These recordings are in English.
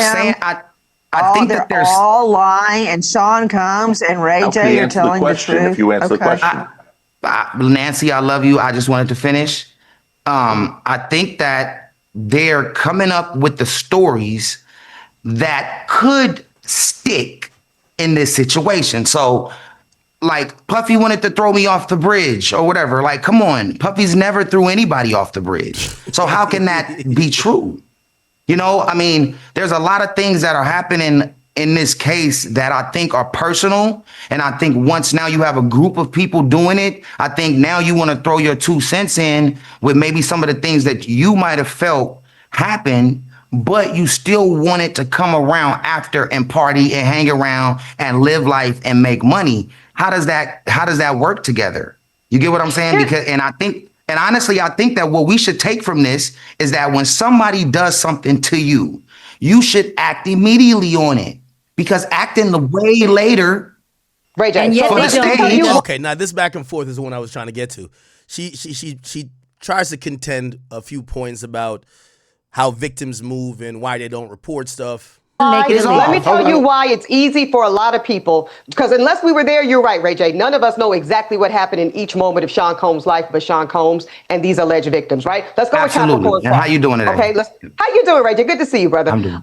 saying I all, think they're that there's all lying, and Sean comes and Ray J, you're telling the truth. If you answer the question. Nancy, I love you. I just wanted to finish. I think that they're coming up with the stories that could stick in this situation. So, like, Puffy wanted to throw me off the bridge or whatever. Like, come on, Puffy's never threw anybody off the bridge. So how can that be true? You know, I mean, there's a lot of things that are happening in this case that I think are personal. And I think once now you have a group of people doing it, I think now you want to throw your 2 cents in with maybe some of the things that you might have felt happen, but you still want it to come around after and party and hang around and live life and make money. How does that work together? You get what I'm saying? Because, and I think, and honestly, I think that what we should take from this is that when somebody does something to you, you should act immediately on it, because acting the way later. Ray J, and yet they don't. Okay, now this back and forth is the one I was trying to get to. She tries to contend a few points about how victims move and why they don't report stuff. Let me tell you why it's easy for a lot of people, because unless we were there, you're right, Ray J. None of us know exactly what happened in each moment of Sean Combs' life, but Sean Combs and these alleged victims, right? Let's go with Capricorn. And how you doing today? Okay, how you doing, Ray J? Good to see you, brother. I'm doing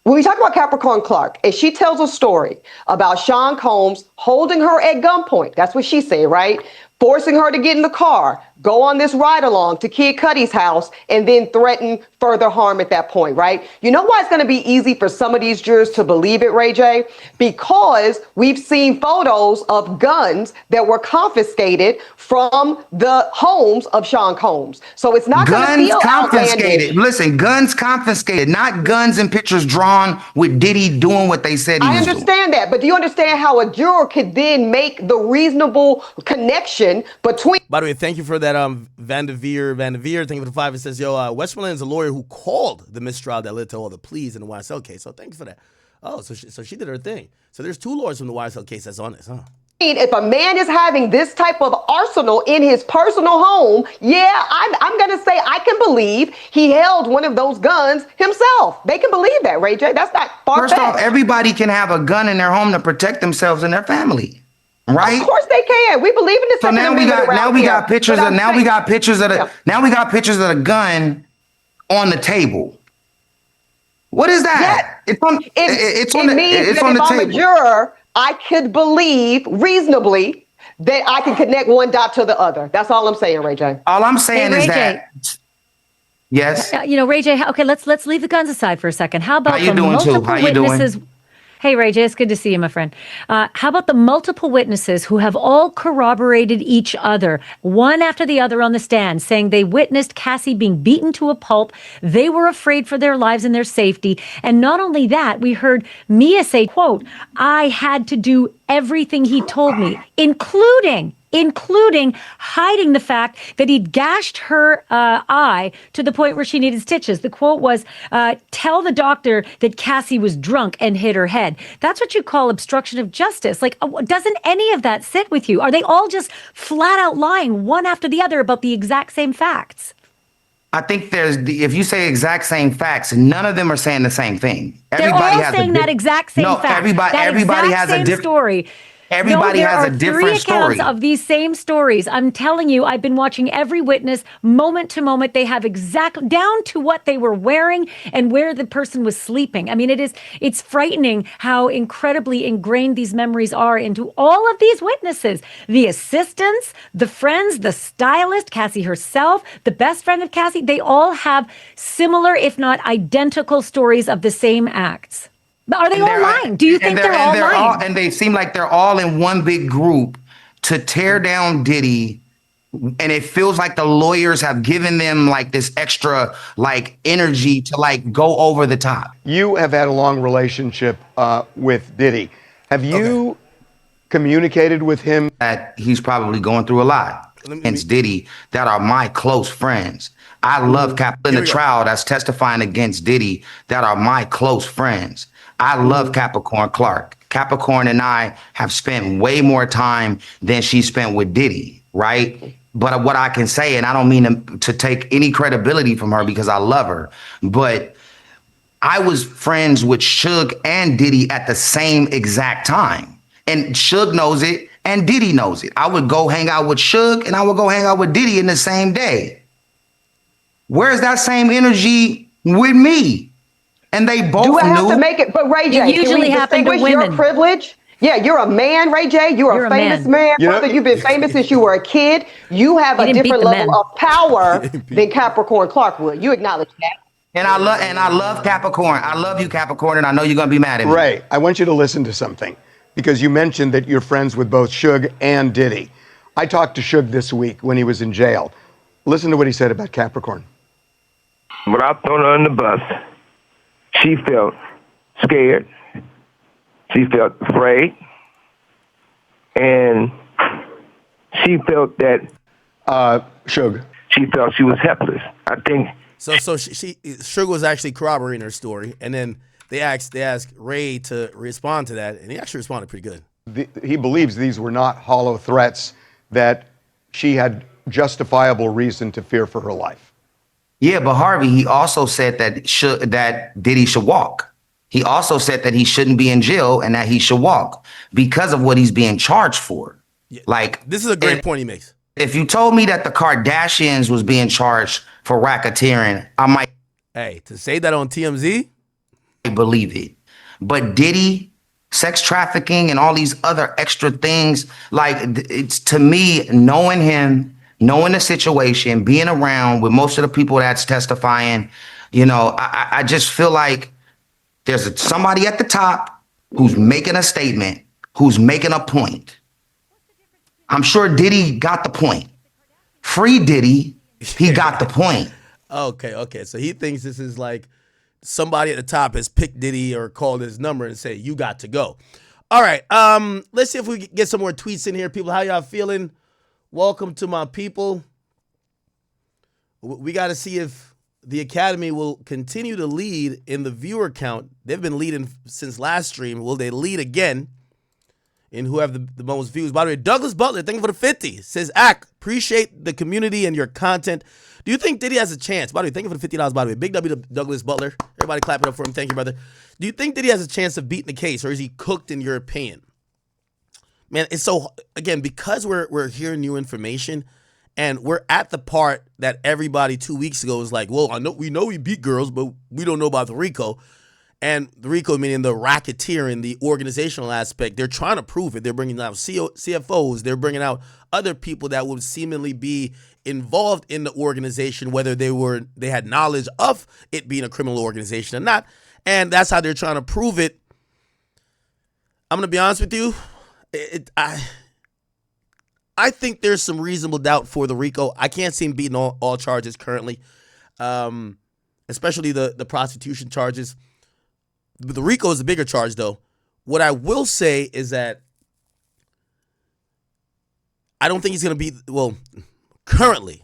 when we talk about Capricorn Clark, and she tells a story about Sean Combs holding her at gunpoint. That's what she said, right? Forcing her to get in the car, go on this ride along to Kid Cudi's house, and then threaten further harm at that point, right? You know why it's going to be easy for some of these jurors to believe it, Ray J? Because we've seen photos of guns that were confiscated from the homes of Sean Combs. So it's not going to feel confiscated. outlandish. Listen, guns confiscated, not guns and pictures drawn with Diddy doing what they said he was doing. I understand that, but do you understand how a juror could then make the reasonable connection between... By the way, thank you for that, Vanderveer. Thank you for the 5. It says, Westmoreland is a lawyer who called the mistrial that led to all the pleas in the YSL case. So thank you for that. Oh, so she did her thing. So there's 2 lawyers from the YSL case that's on this, huh? If a man is having this type of arsenal in his personal home, I'm going to say I can believe he held one of those guns himself. They can believe that, Ray J. That's not far-fetched. First off, everybody can have a gun in their home to protect themselves and their family. Right? Of course they can. We believe in this. So now we got pictures of the gun on the table. What is that? Yeah. It's on the if table. I'm a juror, I could believe reasonably that I can connect one dot to the other. That's all I'm saying, Ray J. All I'm saying is that. Yes. Ray J. Okay, let's leave the guns aside for a second. How about the multiple witnesses? Hey, Ray J, it's good to see you, my friend. How about the multiple witnesses who have all corroborated each other, one after the other on the stand, saying they witnessed Cassie being beaten to a pulp. They were afraid for their lives and their safety. And not only that, we heard Mia say, quote, I had to do everything he told me, including hiding the fact that he'd gashed her eye to the point where she needed stitches. The quote was, tell the doctor that Cassie was drunk and hit her head. That's what you call obstruction of justice. Like, doesn't any of that sit with you? Are they all just flat out lying one after the other about the exact same facts? I think if you say exact same facts, none of them are saying the same thing. Everybody They're all saying that exact same fact. Everybody has a different story. Everybody has a different story. There are 3 accounts of these same stories. I'm telling you, I've been watching every witness moment to moment. They have exact down to what they were wearing and where the person was sleeping. I mean, it's frightening how incredibly ingrained these memories are into all of these witnesses. The assistants, the friends, the stylist, Cassie herself, the best friend of Cassie, they all have similar, if not identical, stories of the same acts. Are they all lying? Do you think they're all lying? And they seem like they're all in one big group to tear down Diddy. And it feels like the lawyers have given them like this extra like energy to like go over the top. You have had a long relationship with Diddy. Have you communicated with him? That he's probably going through a lot. Hence Diddy, that are my close friends. I love in the trial that's testifying against Diddy, that are my close friends. I love Capricorn Clark. Capricorn and I have spent way more time than she spent with Diddy, right? But what I can say, and I don't mean to take any credibility from her because I love her, but I was friends with Suge and Diddy at the same exact time. And Suge knows it and Diddy knows it. I would go hang out with Suge and I would go hang out with Diddy in the same day. Where's that same energy with me? And they both Do I have knew. to make it? But Ray J, It usually happens to distinguish your women. privilege? Yeah, you're a man, Ray J. You're a famous man, You know- brother. You've been famous since you were a kid. You have a didn't beat different the level men. of power than Capricorn Clark would. You acknowledge that. And I love Capricorn. I love you, Capricorn, and I know you're gonna be mad at me. Ray, I want you to listen to something because you mentioned that you're friends with both Suge and Diddy. I talked to Suge this week when he was in jail. Listen to what he said about Capricorn. Without throwing her on the bus, she felt scared. She felt afraid. And she felt that Suge. she felt she was helpless. I think So Suge was actually corroborating her story, and then they asked Ray to respond to that, and he actually responded pretty good. He believes these were not hollow threats, that she had justifiable reason to fear for her life. Yeah, but Harvey, he also said that Diddy should walk. He also said that he shouldn't be in jail and that he should walk because of what he's being charged for. Yeah. Like, This is a great point he makes. if you told me that the Kardashians was being charged for racketeering, I might Hey, to say that on TMZ, believe it. But Diddy, sex trafficking, and all these other extra things, like, it's, to me, knowing him, knowing the situation, being around with most of the people that's testifying, you know, I just feel like there's somebody at the top who's making a statement, who's making a point. I'm sure Diddy got the point. Free Diddy, he got the point. okay. So he thinks this is like somebody at the top has picked Diddy or called his number and say, you got to go. All right, let's see if we can get some more tweets in here. People, how y'all feeling? Welcome to my people. We got to see if the Academy will continue to lead in the viewer count. They've been leading since last stream. Will they lead again in who have the most views? By the way, Douglas Butler, thank you for the 50. Says, appreciate the community and your content. Do you think Diddy has a chance? By the way, thank you for the $50, by the way. Big W to Douglas Butler. Everybody clap it up for him. Thank you, brother. Do you think Diddy has a chance of beating the case, or is he cooked in your opinion? Man, it's so, again, because we're hearing new information, and we're at the part that everybody 2 weeks ago was like, well, we know he beat girls, but we don't know about the RICO. And the RICO meaning the racketeering, the organizational aspect. They're trying to prove it. They're bringing out CFOs. They're bringing out other people that would seemingly be involved in the organization, whether they had knowledge of it being a criminal organization or not. And that's how they're trying to prove it. I'm going to be honest with you. I think there's some reasonable doubt for the RICO. I can't see him beating all charges currently, especially the prostitution charges. The RICO is a bigger charge, though. What I will say is that I don't think he's going to beat, well, currently,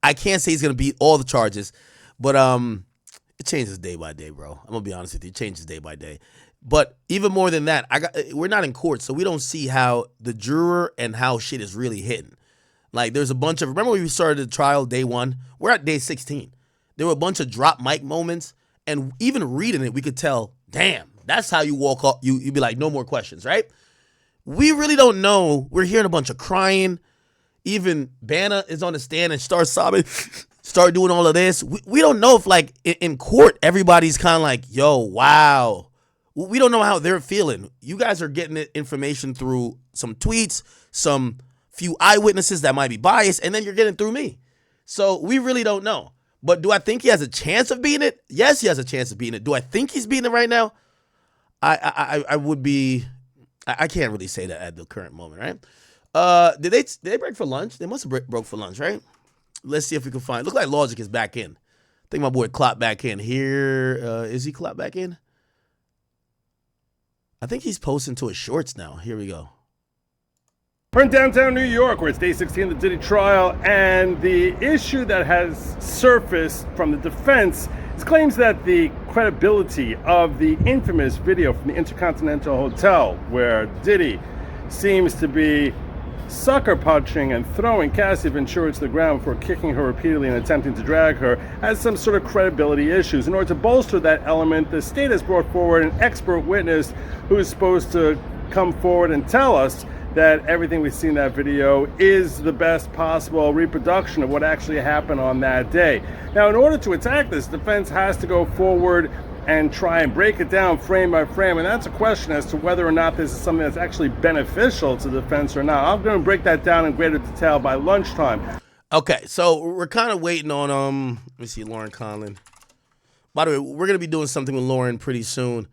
I can't say he's going to beat all the charges, but it changes day by day, bro. I'm going to be honest with you. It changes day by day. But even more than that, we're not in court, so we don't see how the juror and how shit is really hitting. Like, there's a bunch of, remember when we started the trial day 1? We're at day 16. There were a bunch of drop mic moments, and even reading it, we could tell, damn, that's how you walk up. You'd be like, no more questions, right? We really don't know. We're hearing a bunch of crying. Even Banna is on the stand and starts sobbing, start doing all of this. We don't know if, like, in court, everybody's kind of like, yo, wow. We don't know how they're feeling. You guys are getting information through some tweets, some few eyewitnesses that might be biased, and then you're getting through me. So we really don't know. But do I think he has a chance of beating it? Yes, he has a chance of beating it. Do I think he's beating it right now? I would be. I can't really say that at the current moment, right? Did they break for lunch? They must have broke for lunch, right? Let's see if we can find. Look like Logic is back in. I think my boy Klopp back in here. Is he Klopp back in? I think he's posting to his shorts now. Here we go. We're in downtown New York, where it's day 16 of the Diddy trial, and the issue that has surfaced from the defense is claims that the credibility of the infamous video from the Intercontinental Hotel, where Diddy seems to be sucker punching and throwing Cassie Ventura to the ground before kicking her repeatedly and attempting to drag her has some sort of credibility issues. In order to bolster that element, the state has brought forward an expert witness who is supposed to come forward and tell us that everything we see in that video is the best possible reproduction of what actually happened on that day. Now, in order to attack this, defense has to go forward and try and break it down frame by frame, and that's a question as to whether or not this is something that's actually beneficial to the defense or not. I'm going to break that down in greater detail by lunchtime. Okay, so we're kind of waiting on, let me see, Lauren Conlon. By the way, we're going to be doing something with Lauren pretty soon.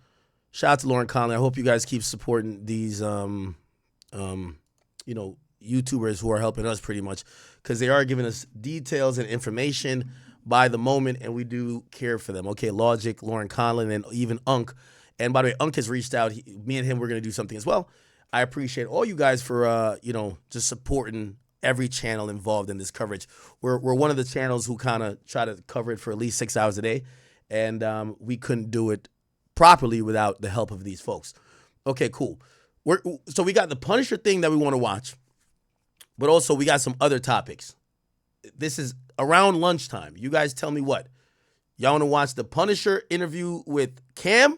Shout out to Lauren Conlon. I hope you guys keep supporting these, YouTubers who are helping us pretty much, because they are giving us details and information by the moment, and we do care for them. Okay, Logic, Lauren Conlon, and even Unk. And by the way, Unk has reached out. Me and him, we're going to do something as well. I appreciate all you guys for, just supporting every channel involved in this coverage. We're one of the channels who kind of try to cover it for at least 6 hours a day, and we couldn't do it properly without the help of these folks. Okay, cool. So we got the Punisher thing that we want to watch, but also we got some other topics. This is around lunchtime. You guys tell me what. Y'all want to watch the Punisher interview with Cam,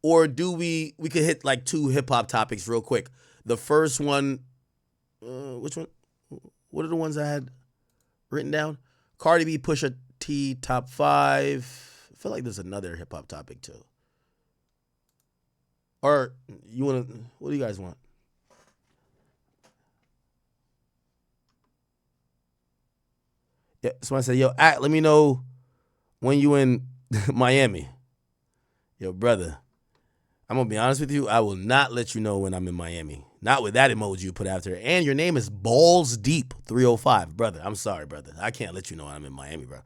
or do we could hit like 2 hip-hop topics real quick. The first one, which one? What are the ones I had written down? Cardi B, Pusha T, top 5. I feel like there's another hip-hop topic too. Or you want to, what do you guys want? Yeah, somebody said, yo, let me know when you in Miami. Yo, brother, I'm going to be honest with you. I will not let you know when I'm in Miami. Not with that emoji you put after it. And your name is Balls Deep 305. Brother, I'm sorry, brother. I can't let you know I'm in Miami, bro.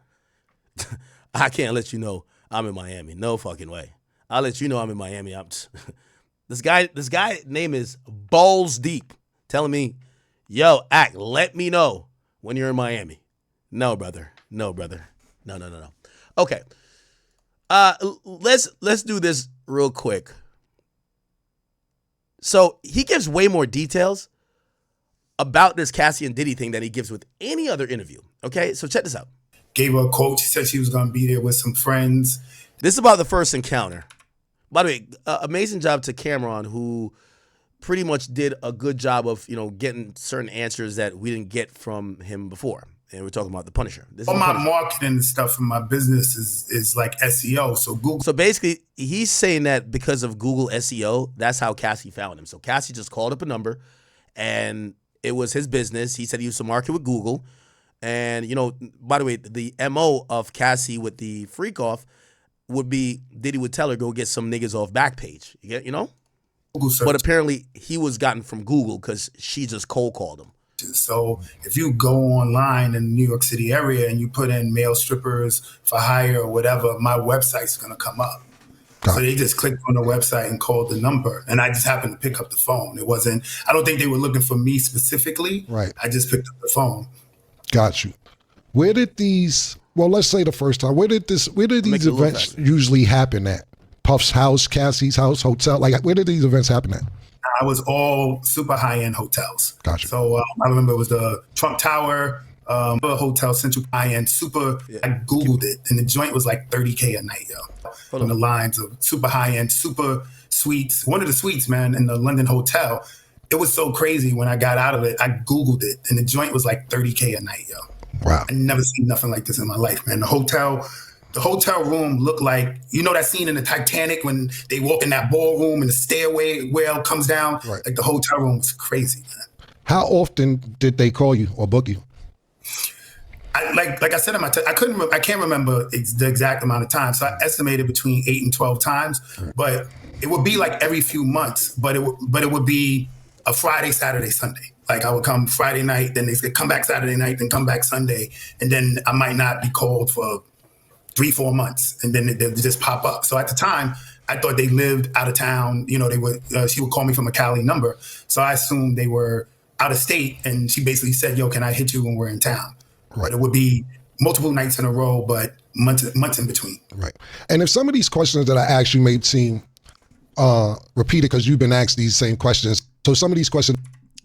I can't let you know I'm in Miami. No fucking way. I'll let you know I'm in Miami. This guy name is Balls Deep, telling me, yo, let me know when you're in Miami. No, brother. No. Okay. Let's do this real quick. So he gives way more details about this Cassie and Diddy thing than he gives with any other interview. Okay, so check this out. Gave her a quote. She said she was going to be there with some friends. This is about the first encounter. By the way, amazing job to Cameron, who pretty much did a good job of, getting certain answers that we didn't get from him before. And we're talking about the Punisher. All my marketing and stuff in my business is like SEO. So Google. So basically, he's saying that because of Google SEO, that's how Cassie found him. So Cassie just called up a number, and it was his business. He said he used to market with Google. And, by the way, the MO of Cassie with the freak off would be Diddy would tell her, go get some niggas off Backpage. Google search. But apparently he was gotten from Google because she just cold called him. So if you go online in the New York City area and you put in male strippers for hire or whatever, my website's going to come up. So they just clicked on the website and called the number. And I just happened to pick up the phone. I don't think they were looking for me specifically. Right. I just picked up the phone. Got you. Where did let's say the first time, where did these events usually happen at? Puff's house, Cassie's house, hotel? Like, where did these events happen at? I was all super high-end hotels. Gotcha. So I remember it was the Trump Tower Hotel, Central high-end, super. Yeah. I Googled it, and the joint was like $30K a night, yo. On the lines of super high-end, super suites. One of the suites, man, in the London hotel, it was so crazy when I got out of it. I Googled it, and the joint was like $30K a night, yo. Wow. I never seen nothing like this in my life, man. The hotel room looked like, that scene in the Titanic when they walk in that ballroom and the stairway well comes down? Right. Like the hotel room was crazy, man. How often did they call you or book you? Like I said in my I can't remember the exact amount of time. So I estimated between 8 and 12 times, right. But it would be like every few months, but it would be a Friday, Saturday, Sunday. Like I would come Friday night, then they come back Saturday night, then come back Sunday. And then I might not be called for 3-4 months, and then they just pop up. So at the time, I thought they lived out of town. They would. She would call me from a Cali number, so I assumed they were out of state. And she basically said, "Yo, can I hit you when we're in town?" Right. But it would be multiple nights in a row, but months in between. Right. And if some of these questions that I asked you may seem repeated because you've been asked these same questions, so some of these questions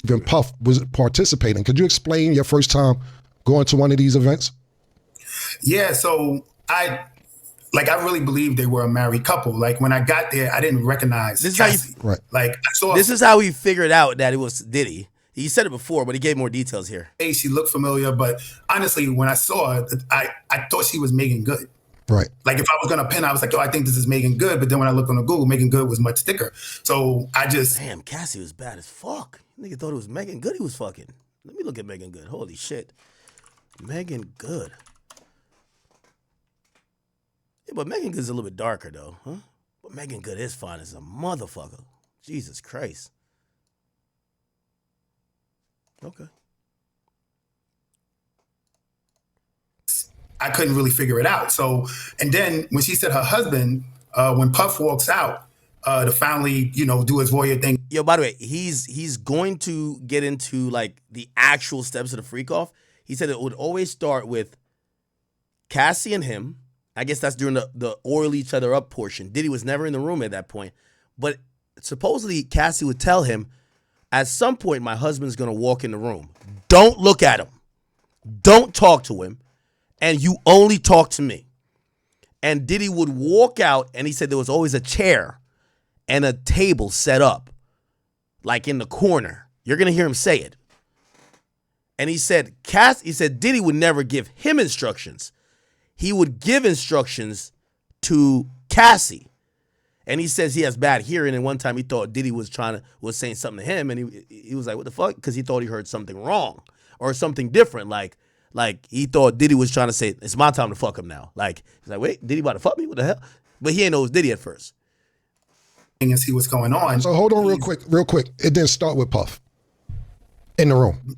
even Puff was participating. Could you explain your first time going to one of these events? Yeah, so I really believed they were a married couple. Like when I got there, I didn't recognize Cassie. Right. Like I saw. This is how he figured out that it was Diddy. He said it before, but he gave more details here. Hey, she looked familiar, but honestly, when I saw her, I thought she was Megan Good. Right. Like if I was gonna pin, I was like, I think this is Megan Good. But then when I looked on the Google, Megan Good was much thicker. So I just damn, Cassie was bad as fuck. Nigga thought it was Megan Good. He was fucking. Let me look at Megan Good. Holy shit, Megan Good. Yeah, but Megan Good's a little bit darker though, huh? But Megan Good is fine as a motherfucker. Jesus Christ. Okay. I couldn't really figure it out. So, and then when she said her husband, when Puff walks out to finally, do his voyeur thing. Yo, by the way, he's going to get into like the actual steps of the freak off. He said it would always start with Cassie and him. I guess that's during the oil each other up portion. Diddy was never in the room at that point. But supposedly Cassie would tell him, at some point, my husband's going to walk in the room. Don't look at him. Don't talk to him. And you only talk to me. And Diddy would walk out, and he said there was always a chair and a table set up, like in the corner. You're going to hear him say it. And he said, Diddy would never give him instructions. He would give instructions to Cassie. And he says he has bad hearing. And one time he thought Diddy was saying something to him. And he was like, what the fuck? Because he thought he heard something wrong or something different. Like he thought Diddy was trying to say, it's my time to fuck him now. Like, he's like, wait, Diddy about to fuck me? What the hell? But he didn't know it was Diddy at first. And see what's going on. So hold on real quick. It didn't start with Puff in the room.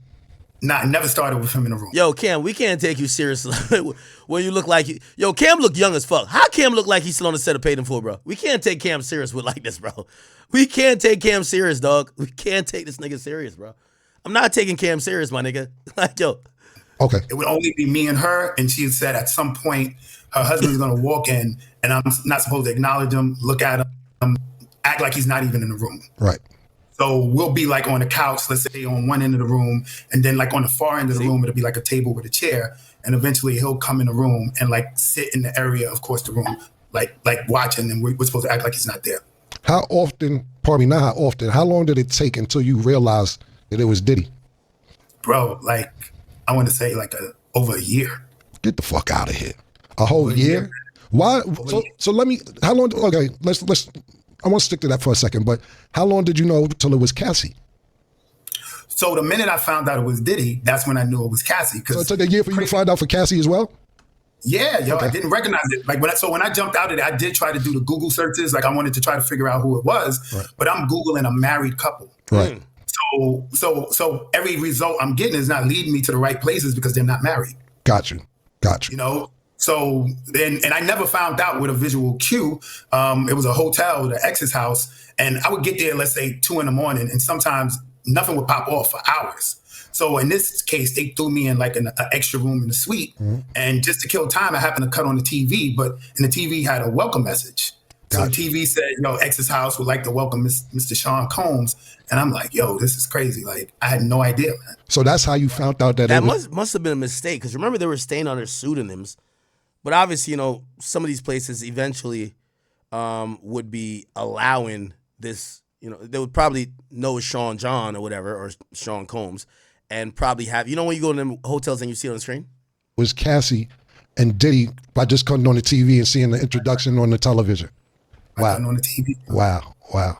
Nah, it never started with him in the room. Yo, Cam, we can't take you seriously when you look like you. Yo, Cam look young as fuck. How Cam look like he's still on the set of Paid in Full, bro? We can't take Cam serious with like this, bro. We can't take Cam serious, dog. We can't take this nigga serious, bro. I'm not taking Cam serious, my nigga. Like, yo. Okay. It would only be me and her, and she said at some point her husband's gonna walk in, and I'm not supposed to acknowledge him, look at him, act like he's not even in the room. Right. So we'll be like on the couch, let's say on one end of the room, and then like on the far end of the room, it'll be like a table with a chair, and eventually he'll come in the room and like sit in the area, of course, the room, like watching, and we're supposed to act like he's not there. How often, pardon me, not how often, how long did it take until you realized that it was Diddy? Bro, like, I want to say like over a year. Get the fuck out of here. A whole year? Why? So let me, how long, okay, let's, I want to stick to that for a second, but how long did you know till it was Cassie? So the minute I found out it was Diddy, that's when I knew it was Cassie. So it took a year for you to find out for Cassie as well? Yeah, yo, okay. I didn't recognize it. Like when I jumped out of it, I did try to do the Google searches. Like I wanted to try to figure out who it was, right. But I'm Googling a married couple. Right. So every result I'm getting is not leading me to the right places because they're not married. Got you. So then, and I never found out with a visual cue. It was a hotel, the ex's house, and I would get there, let's say 2 a.m, and sometimes nothing would pop off for hours. So in this case, they threw me in like an extra room in the suite, and just to kill time, I happened to cut on the TV, but and the TV had a welcome message. So the TV said, ex's house would like to welcome Mr. Sean Combs, and I'm like, yo, this is crazy. Like I had no idea, man. So that's how you found out that must have been a mistake because remember they were staying under pseudonyms. But obviously, some of these places eventually would be allowing this, they would probably know Sean John or whatever, or Sean Combs, and probably have, when you go to them hotels and you see it on the screen? Was Cassie and Diddy by just coming on the TV and seeing the introduction on the television. Wow. On the TV. Wow.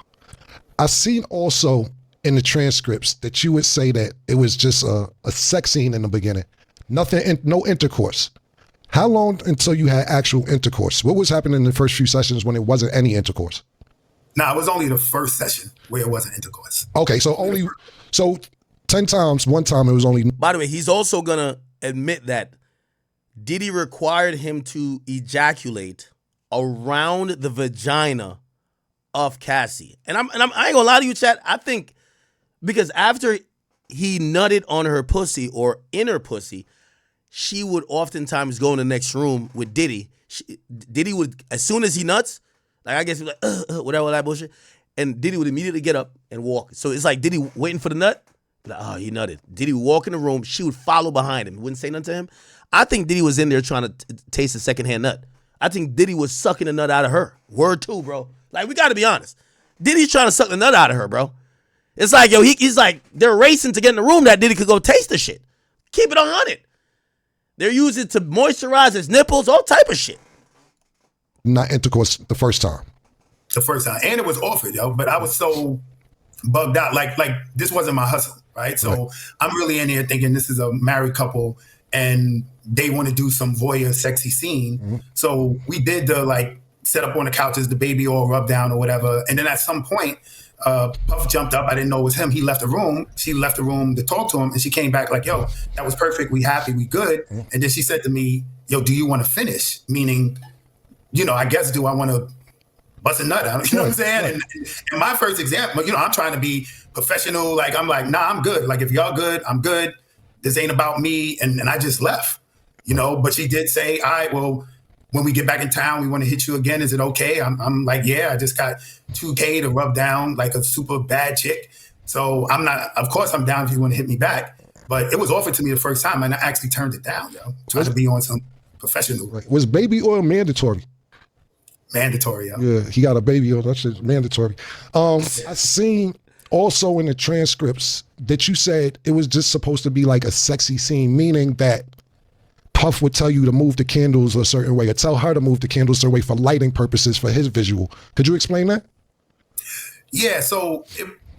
I've seen also in the transcripts that you would say that it was just a sex scene in the beginning. Nothing, no intercourse. How long until you had actual intercourse? What was happening in the first few sessions when it wasn't any intercourse? No, it was only the first session where it wasn't intercourse. Okay, so 10 times, one time it was only. By the way, he's also gonna admit that Diddy required him to ejaculate around the vagina of Cassie. And I ain't gonna lie to you, chat. I think because after he nutted on her pussy or in her pussy, she would oftentimes go in the next room with Diddy. Diddy would, as soon as he nuts, like I guess he was like, whatever, that bullshit. And Diddy would immediately get up and walk. So it's like Diddy waiting for the nut, Like, oh, he nutted. Diddy would walk in the room. She would follow behind him. Wouldn't say nothing to him. I think Diddy was in there trying to taste a secondhand nut. I think Diddy was sucking the nut out of her. Word too, bro. Like, we got to be honest. Diddy's trying to suck the nut out of her, bro. It's like, yo, he's like, they're racing to get in the room that Diddy could go taste the shit. Keep it 100. They're using it to moisturize his nipples, all type of shit. Not intercourse the first time. The first time. And it was offered, yo. But I was so bugged out. Like this wasn't my hustle, right? So I'm really in here thinking this is a married couple and they want to do some voyeur sexy scene. So we did the like set up on the couches, the baby all rubbed down or whatever. And then at some point, Puff jumped up. I didn't know it was him. He left the room. She left the room to talk to him. And she came back like, yo, that was perfect. We happy. We good. And then she said to me, yo, do you want to finish? Meaning, you know, I guess, do I want to bust a nut out? You know what I'm saying? And my first example, you know, I'm trying to be professional. Like, I'm like, nah, I'm good. Like, if y'all good, I'm good. This ain't about me. And I just left, you know, but she did say, all right, well, when we get back in town, we want to hit you again. Is it okay? I'm like, yeah, I just got $2K to rub down like a super bad chick. So I'm not, of course I'm down if you want to hit me back, but it was offered to me the first time and I actually turned it down, yo. Trying to be on some professional. Was baby oil mandatory? Mandatory, yo. Yeah, he got a baby oil. That's just mandatory. I seen also in the transcripts that you said it was just supposed to be like a sexy scene, meaning that Puff would tell you to move the candles a certain way or tell her to move the candles a certain way for lighting purposes for his visual. Could you explain that? Yeah, so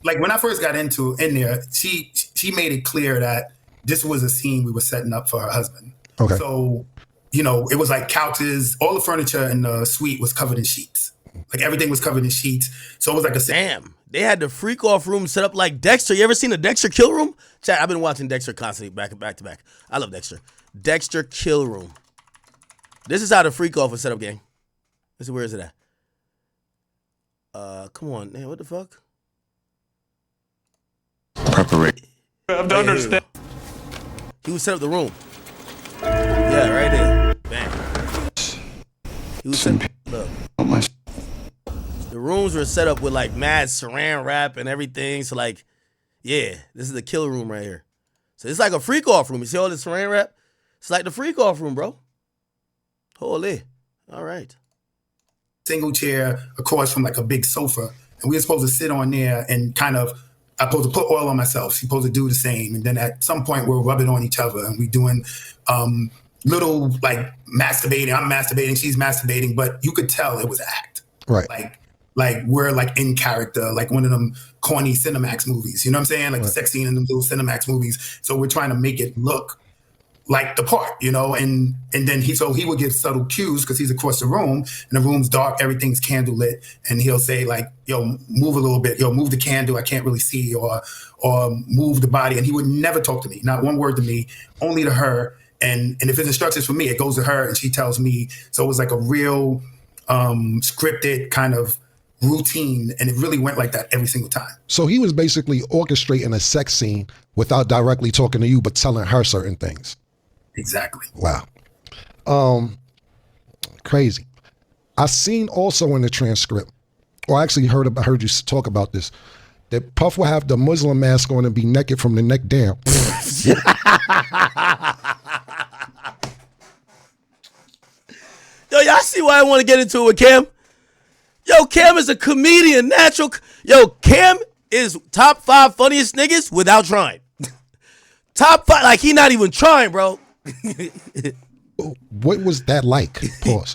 like when I first got in there, she made it clear that this was a scene we were setting up for her husband. Okay. So, you know, it was like couches, all the furniture in the suite was covered in sheets. Like everything was covered in sheets. So it was like a damn. They had the freak off room set up like Dexter. You ever seen a Dexter kill room? Chat, I've been watching Dexter constantly back to back. I love Dexter. Dexter kill room. This is how the freak off was set up, gang. This is where is it at? Come on, man. What the fuck? Preparation. I have to understand. He was set up the room. Yeah, right there. Bam. He was set up. Look. The rooms were set up with like mad saran wrap and everything. So like, yeah, this is the kill room right here. So it's like a freak off room. You see all this saran wrap? It's like the freak off room, bro. Holy. All right. Single chair across from like a big sofa. And we were supposed to sit on there and kind of, I'm supposed to put oil on myself. She's supposed to do the same. And then at some point we're rubbing on each other and we doing little like masturbating. I'm masturbating, she's masturbating, but you could tell it was an act. Right. Like we're like in character, like one of them corny Cinemax movies. You know what I'm saying? Like the sex scene in them little Cinemax movies. So we're trying to make it look like the part, you know, and then he would give subtle cues because he's across the room and the room's dark, everything's candle lit, and he'll say like, yo, move a little bit, yo, move the candle, I can't really see, or move the body, and he would never talk to me, not one word to me, only to her, and if his instructions for me, it goes to her and she tells me. So it was like a real scripted kind of routine, and it really went like that every single time. So he was basically orchestrating a sex scene without directly talking to you, but telling her certain things. Exactly. Wow. Crazy. I seen also in the transcript, or I actually heard you talk about this, that Puff will have the Muslim mask on and be naked from the neck down. Yo, y'all see why I want to get into it with Cam? Yo, Cam is a comedian, natural. Yo, Cam is top 5 funniest niggas without trying. Top 5, like he not even trying, bro. What was that like? Pause.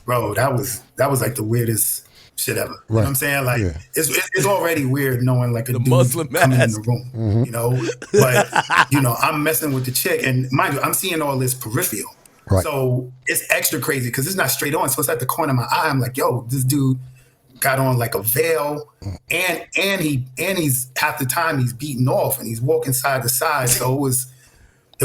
Bro, that was like the weirdest shit ever. You know what I'm saying? Like it's already weird knowing like a dude Muslim coming in mask. the room, you know. But you know, I'm messing with the chick, and mind you, I'm seeing all this peripheral. Right. So it's extra crazy because it's not straight on. So it's at the corner of my eye. I'm like, yo, this dude got on like a veil, and he's half the time he's beating off and he's walking side to side. So it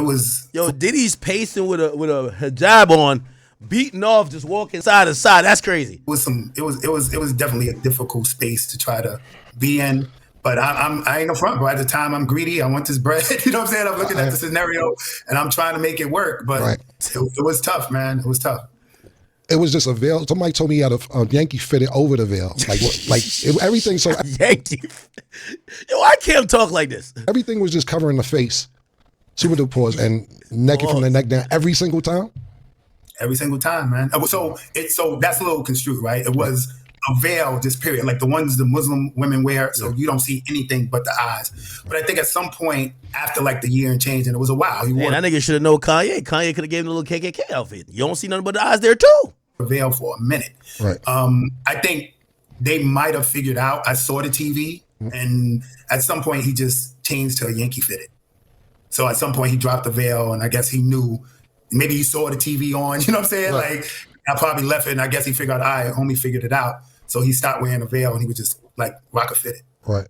was. Yo, Diddy's pacing with a hijab on, beating off, just walking side to side. That's crazy. It was definitely a difficult space to try to be in. But I ain't no front, bro. At the time, I'm greedy. I want this bread. You know what I'm saying? I'm looking at the scenario and I'm trying to make it work. But it was tough, man. It was tough. it was just a veil. Somebody told me he had a Yankee fitted over the veil. Everything. So Yankee. Yo, why can't talk like this? Everything was just covering the face. Super duper pause and naked from the neck down every single time. Every single time, man. So that's a little construed, right? It was a veil, just period. Like the ones the Muslim women wear, so you don't see anything but the eyes. But I think at some point after like the year and change, and it was a wow. Man, that nigga should have known Kanye. Kanye could have gave him a little KKK outfit. You don't see nothing but the eyes there too. A veil for a minute. Right. I think they might have figured out. I saw the TV, and at some point he just changed to a Yankee fitted. So at some point he dropped the veil, and I guess he knew. Maybe he saw the TV on. You know what I'm saying? Right. Like I probably left it, and I guess he figured out. All right, homie figured it out. So he stopped wearing a veil, and he was just like rocker fitted. Right.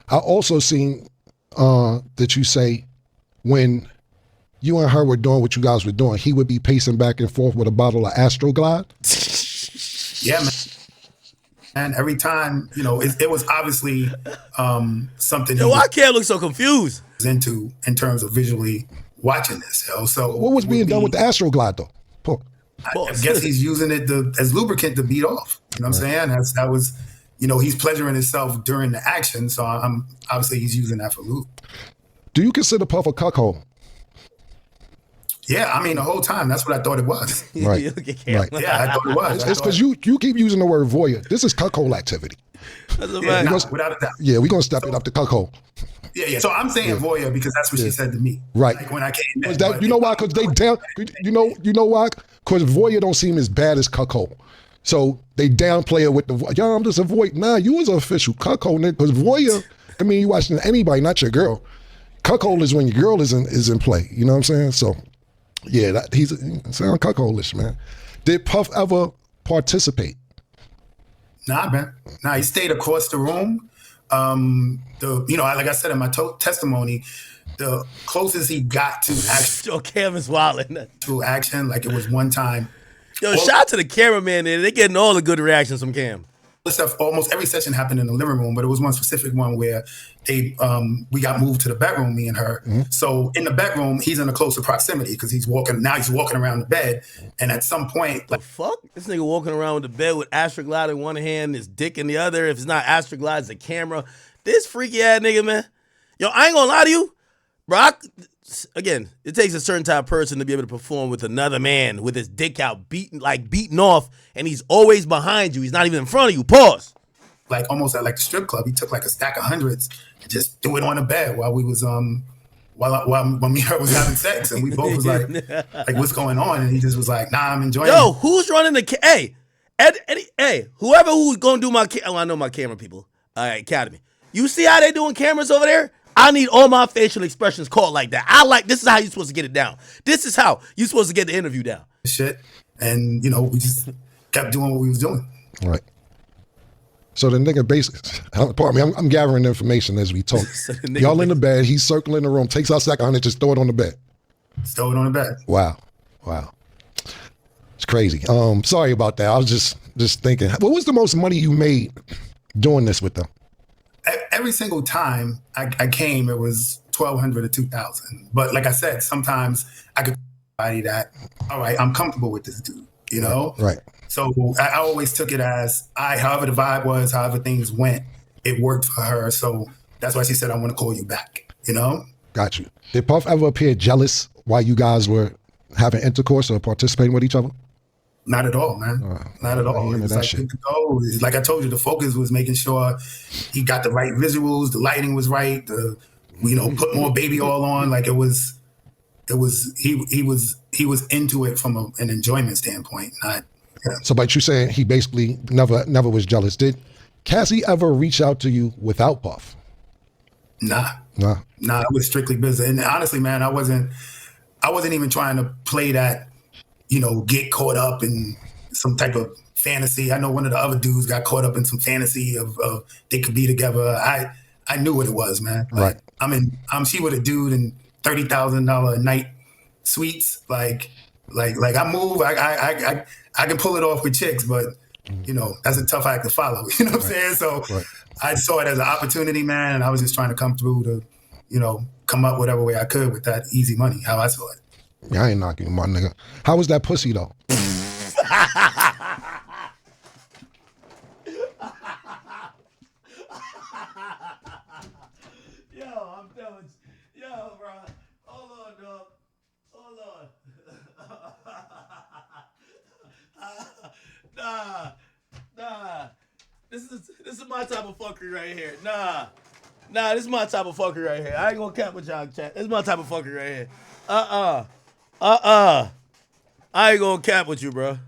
I also seen that you say when you and her were doing what you guys were doing, he would be pacing back and forth with a bottle of Astroglide. Yeah, man. And every time, it was obviously something. Yo, why can't look so confused? Into in terms of visually watching this. So what was being done with the Astroglide though? I guess he's using it as lubricant to beat off. You know what I'm saying? That was, he's pleasuring himself during the action. So I'm obviously he's using that for lube. Do you consider Puff a cuckold? Yeah, I mean the whole time that's what I thought it was. Right. Yeah, I thought it was. It's because you keep using the word voyeur. This is cuckold activity. Without a doubt. Yeah, we're gonna step it up to cuckold. Yeah. So I'm saying voyeur because that's what she said to me. Right. Like when I came in. You know why? Because they down. You know why? Because voyeur don't seem as bad as cuckold. So they downplay it with the yo. I'm just a voyeur. Nah, you was an official cuckold. Because voyeur, I mean, you watching anybody, not your girl. Cuckold is when your girl is in play. You know what I'm saying? So yeah, he's sound cuckoldish, man. Did Puff ever participate? Nah, man. Nah, he stayed across the room. Like I said in my testimony, the closest he got to action. Yo, Cam is wilding. To action, like it was one time. Yo, shout out to the cameraman there. They getting all the good reactions from Cam. This stuff, almost every session happened in the living room, but it was one specific one where we got moved to the bedroom, me and her. Mm-hmm. So in the bedroom, he's in a closer proximity because he's walking around the bed. And at some point, the fuck? This nigga walking around with the bed with Astroglide in one hand, his dick in the other. If it's not Astroglide, it's a camera. This freaky ass nigga, man. Yo, I ain't gonna lie to you. Bro, again, it takes a certain type of person to be able to perform with another man with his dick out, beaten off, and he's always behind you. He's not even in front of you. Pause. Like almost at like the strip club, he took like a stack of hundreds and just threw it on the bed while we was while me and her was having sex, and we both was like what's going on? And he just was like, nah, I'm enjoying. Yo, who's running the hey, whoever who's gonna do my I know my camera people. All right, Academy. You see how they doing cameras over there? I need all my facial expressions called like that. This is how you're supposed to get it down. This is how you're supposed to get the interview down. Shit. And, we just kept doing what we was doing. Right. So the nigga pardon me, I'm gathering information as we talk. Y'all in the bed, he's circling the room, takes out second hundred, just throw it on the bed. Throw it on the bed. Wow. It's crazy. Sorry about that. I was just thinking, what was the most money you made doing this with them? Every single time I came, it was $1,200 to $2,000. But like I said, sometimes I could body that. All right, I'm comfortable with this dude. Right. So I always took it as however the vibe was, however things went, it worked for her. So that's why she said, I want to call you back. Got you. Did Puff ever appear jealous while you guys were having intercourse or participating with each other? Not at all, man. Not at all. It was like, like I told you, the focus was making sure he got the right visuals, the lighting was right, put more baby oil on. Like he was into it from an enjoyment standpoint. Not. Yeah. So, but you saying he basically never was jealous. Did Cassie ever reach out to you without Puff? Nah. It was strictly business. And honestly, man, I wasn't even trying to play that. Get caught up in some type of fantasy. I know one of the other dudes got caught up in some fantasy of they could be together. I knew what it was, man. Right. I'm she with a dude in $30,000 a night suites. Like I move. I can pull it off with chicks, but that's a tough act to follow. You know what I'm saying? So I saw it as an opportunity, man, and I was just trying to come through to come up whatever way I could with that easy money. How I saw it. Yeah, I ain't knocking you, my nigga. How was that pussy though? Nah. This is my type of fuckery right here. Nah, this is my type of fuckery right here. I ain't gonna cap with y'all, chat. This is my type of fuckery right here. I ain't gonna cap with you, bro.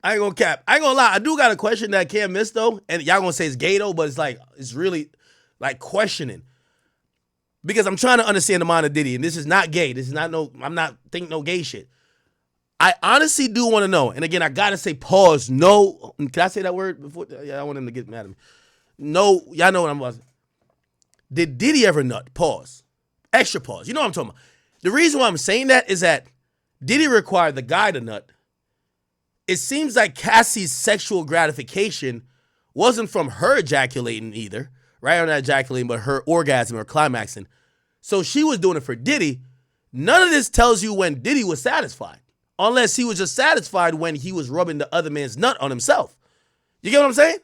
I ain't gonna cap. I ain't gonna lie. I do got a question that I can't miss though, and y'all gonna say it's gay though, but it's really like questioning. Because I'm trying to understand the mind of Diddy, and this is not gay. This is not I'm not thinking no gay shit. I honestly do want to know, and again, I gotta say pause. No, can I say that word before? Yeah, I want him to get mad at me. No, y'all know what I'm about to say. Did Diddy ever nut? Pause. Extra pause. You know what I'm talking about. The reason why I'm saying that is that Diddy required the guy to nut. It seems like Cassie's sexual gratification wasn't from her ejaculating either, right? Or not ejaculating, but her orgasm or climaxing. So she was doing it for Diddy. None of this tells you when Diddy was satisfied, unless he was just satisfied when he was rubbing the other man's nut on himself. You get what I'm saying?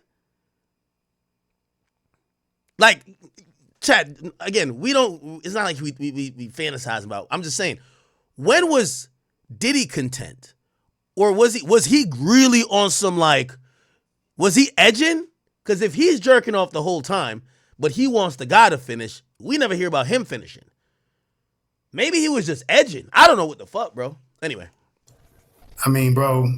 Like, chat, again, it's not like we fantasize about. I'm just saying, when was Diddy content? Or was he really on some was he edging? Because if he's jerking off the whole time, but he wants the guy to finish, we never hear about him finishing. Maybe he was just edging. I don't know what the fuck, bro. Anyway. I mean, bro,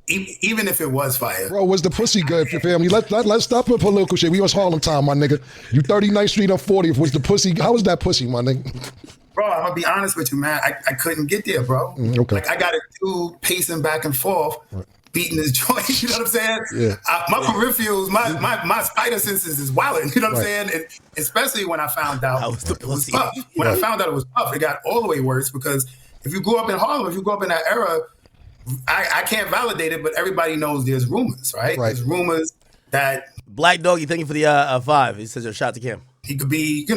even if it was fire. Bro, was the pussy good for family? Let's stop with political shit. We was Harlem time, my nigga. You 39th Street on 40th. Was the pussy, how was that pussy, my nigga? Bro, I'm gonna be honest with you, man. I couldn't get there, bro. Okay. Like, I got a dude pacing back and forth, beating his joint. You know what I'm saying? Yeah. My peripherals, my spider senses is wilding. You know what I'm saying? And especially when I found out it was puff. When I found out it was puff, it got all the way worse because if you grew up in Harlem, if you grew up in that era, I can't validate it, but everybody knows there's rumors, right? There's rumors that Black Doggy, thank you for the 5. He says a shot to Cam. He could be,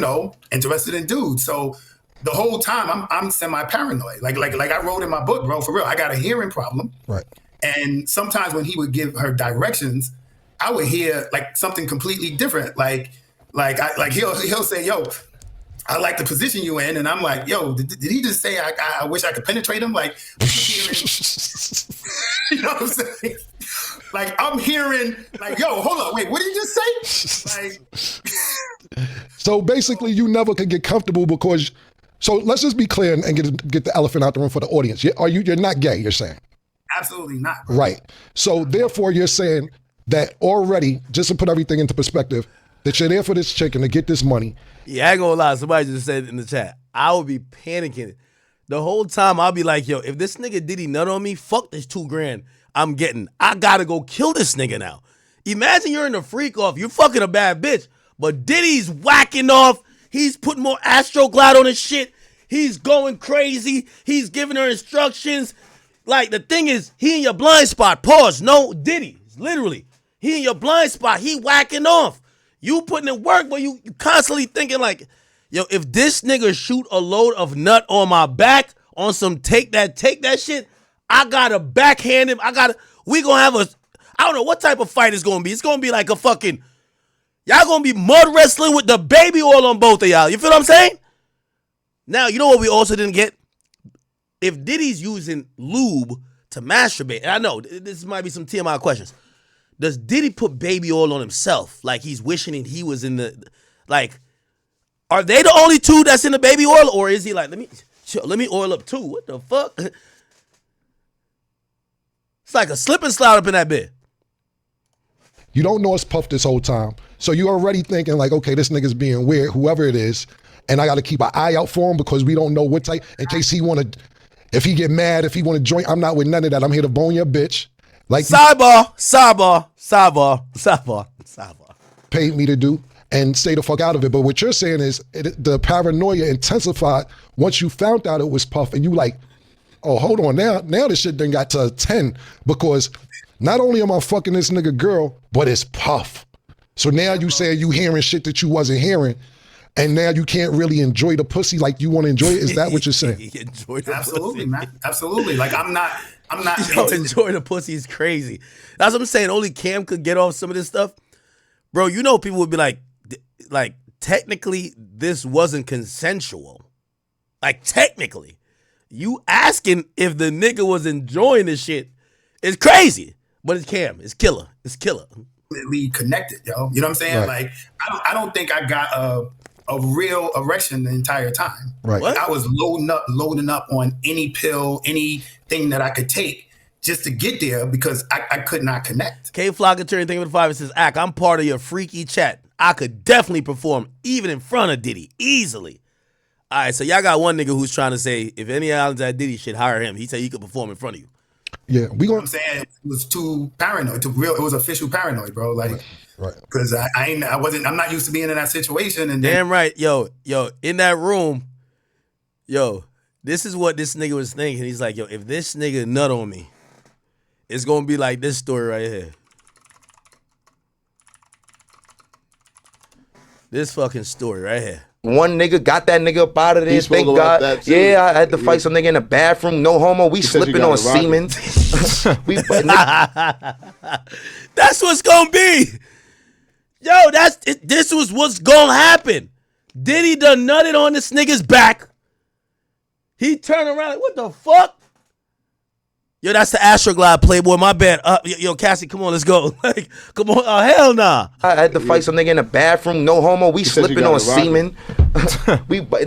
interested in dudes. So the whole time I'm semi-paranoid. Like I wrote in my book, bro, for real. I got a hearing problem. Right. And sometimes when he would give her directions, I would hear like something completely different. Like he'll say, yo, I like the position you in. And I'm like, yo, did he just say I wish I could penetrate him? Like, you know what I'm saying? Like, I'm hearing, like, yo, hold on, wait, what did you just say? Like, so basically, you never could get comfortable because. So let's just be clear and get the elephant out the room for the audience. You're not gay, you're saying? Absolutely not. Bro. Right. So therefore, you're saying that already, just to put everything into perspective, that you're there for this chick and to get this money. Yeah, I ain't gonna lie. Somebody just said in the chat, I would be panicking. The whole time I'll be like, yo, if this nigga Diddy nut on me, fuck this $2,000 I'm getting. I gotta go kill this nigga now. Imagine you're in a freak off. You're fucking a bad bitch, but Diddy's whacking off. He's putting more Astroglide on his shit. He's going crazy. He's giving her instructions. Like, the thing is, he in your blind spot. Pause. No, Diddy. Literally. He in your blind spot. He whacking off. You putting in work, but you constantly thinking like, yo, if this nigga shoot a load of nut on my back on some take that shit, I gotta backhand him. We gonna have I don't know what type of fight it's gonna be. It's gonna be like a fucking, y'all gonna be mud wrestling with the baby oil on both of y'all. You feel what I'm saying? Now, you know what we also didn't get? If Diddy's using lube to masturbate, and I know this might be some TMI questions. Does Diddy put baby oil on himself? Like he's wishing he was in the, like, are they the only two that's in the baby oil? Or is he like, let me oil up too? What the fuck? It's like a slip and slide up in that bed. You don't know it's Puff this whole time. So you're already thinking like, okay, this nigga's being weird, whoever it is. And I got to keep an eye out for him because we don't know what type, in case he want to, if he get mad, if he want to join, I'm not with none of that. I'm here to bone your bitch. Like sidebar. Paid me to do and stay the fuck out of it. But what you're saying is the paranoia intensified once you found out it was Puff and you like, oh, hold on. Now this shit done got to a 10 because not only am I fucking this nigga girl, but it's Puff. So now you saying you hearing shit that you wasn't hearing. And now you can't really enjoy the pussy like you want to enjoy it. Is that what you're saying? Absolutely, man. Absolutely. Like I'm not. Yo, enjoy the pussy is crazy. That's what I'm saying. Only Cam could get off some of this stuff, bro. You know, people would be like, technically, this wasn't consensual. Like technically, you asking if the nigga was enjoying this shit It's crazy, but it's Cam. It's killer. It's killer. Connected, yo. You know what I'm saying? Right. Like, I don't think I got a real erection the entire time. Right. What? I was loading up on any pill, anything that I could take just to get there because I could not connect. K Flock attorney thinking with 5 and says, Ak, I'm part of your freaky chat. I could definitely perform even in front of Diddy. Easily. All right, so y'all got one nigga who's trying to say if any islands at Diddy should hire him, he said he could perform in front of you. Yeah, we You know what going I'm saying? It was too paranoid, it was official paranoid, bro. Like, right. because I'm not used to being in that situation. And Damn right. Yo, in that room, this is what this nigga was thinking. He's like, yo, if this nigga nut on me, it's going to be like this story right here. This fucking story right here. One nigga got that nigga up out of there. He spoke Thank about God. that too. Yeah, I had to fight some nigga in the bathroom. No homo. We said you slipping got on a rocket. semen. That's what's going to be. Yo, this was what's going to happen. Diddy done nutted on this nigga's back. He turned around like, what the fuck? Yo, that's the Astroglide Playboy. My bad. Yo, Cassie, come on, let's go. Like, come on. Oh, hell nah. I had to fight some nigga in the bathroom. No homo. We said you slipping got on a rocket. semen.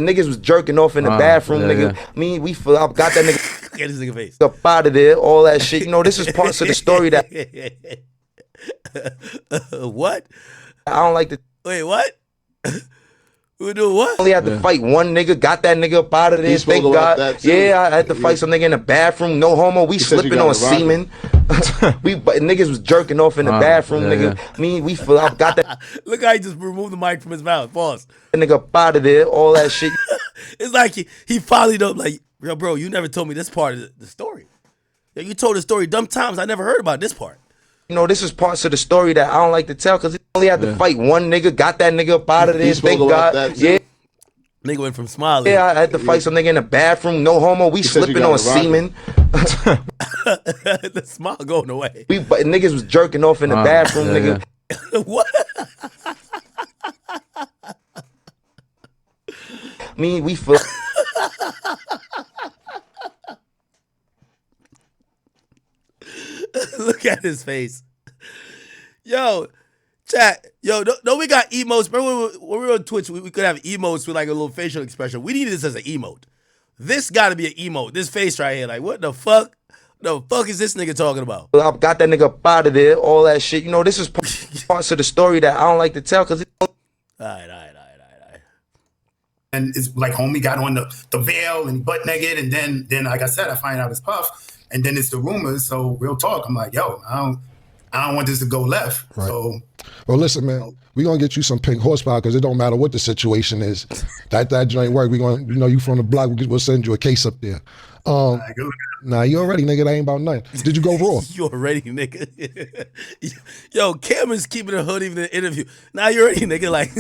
Niggas was jerking off in the bathroom. Nigga, me, I got that nigga Look at this nigga face. up out of there. All that shit. You know, this is parts of the story that What? I don't like to. Wait, what? We doing what? Only had to fight one nigga. Got that nigga up out of there. He spoke Thank about God. that too. Yeah, I had to fight some nigga in the bathroom. No homo. We said you slipping got on a rocket. semen. Niggas was jerking off in the bathroom. Nigga, me, I got that Look how he just removed the mic from his mouth. Pause. nigga up out of there. All that shit. It's like he followed up like, yo, bro, you never told me this part of the story. Yo, you told the story dumb times. I never heard about this part. You know, this is parts of the story that I don't like to tell because only had to fight one nigga. Got that nigga up out of there. He spoke Thank about God. that too. Yeah. Nigga went from smiling. Yeah, I had to fight some nigga in the bathroom. No homo. We said you slipping got on a rocket. semen. The smile going away. Niggas was jerking off in the bathroom. Nigga. What? Me, we feel. Look at his face. Yo, chat. Yo, don't we got emotes? Remember when we were on Twitch, we could have emotes with like a little facial expression. We needed this as an emote. This got to be an emote. This face right here. Like, what the fuck? The fuck is this nigga talking about? I got that nigga up out of there. All that shit. You know, this is parts of the story that I don't like to tell because. All right. And it's like homie got on the veil and butt naked, and then like I said, I find out it's Puff, and then it's the rumors. So real talk, I'm like, yo, I don't want this to go left. Right. So Well, listen, man, we're going to get you some pink horsepower because it don't matter what the situation is. That joint work. We're going to, you from the block, we'll send you a case up there. Nah, you already, nigga, that ain't about nothing. Did you go raw? You already, nigga. Yo, Cam is keeping the hood even in the interview. Now you already, nigga, like.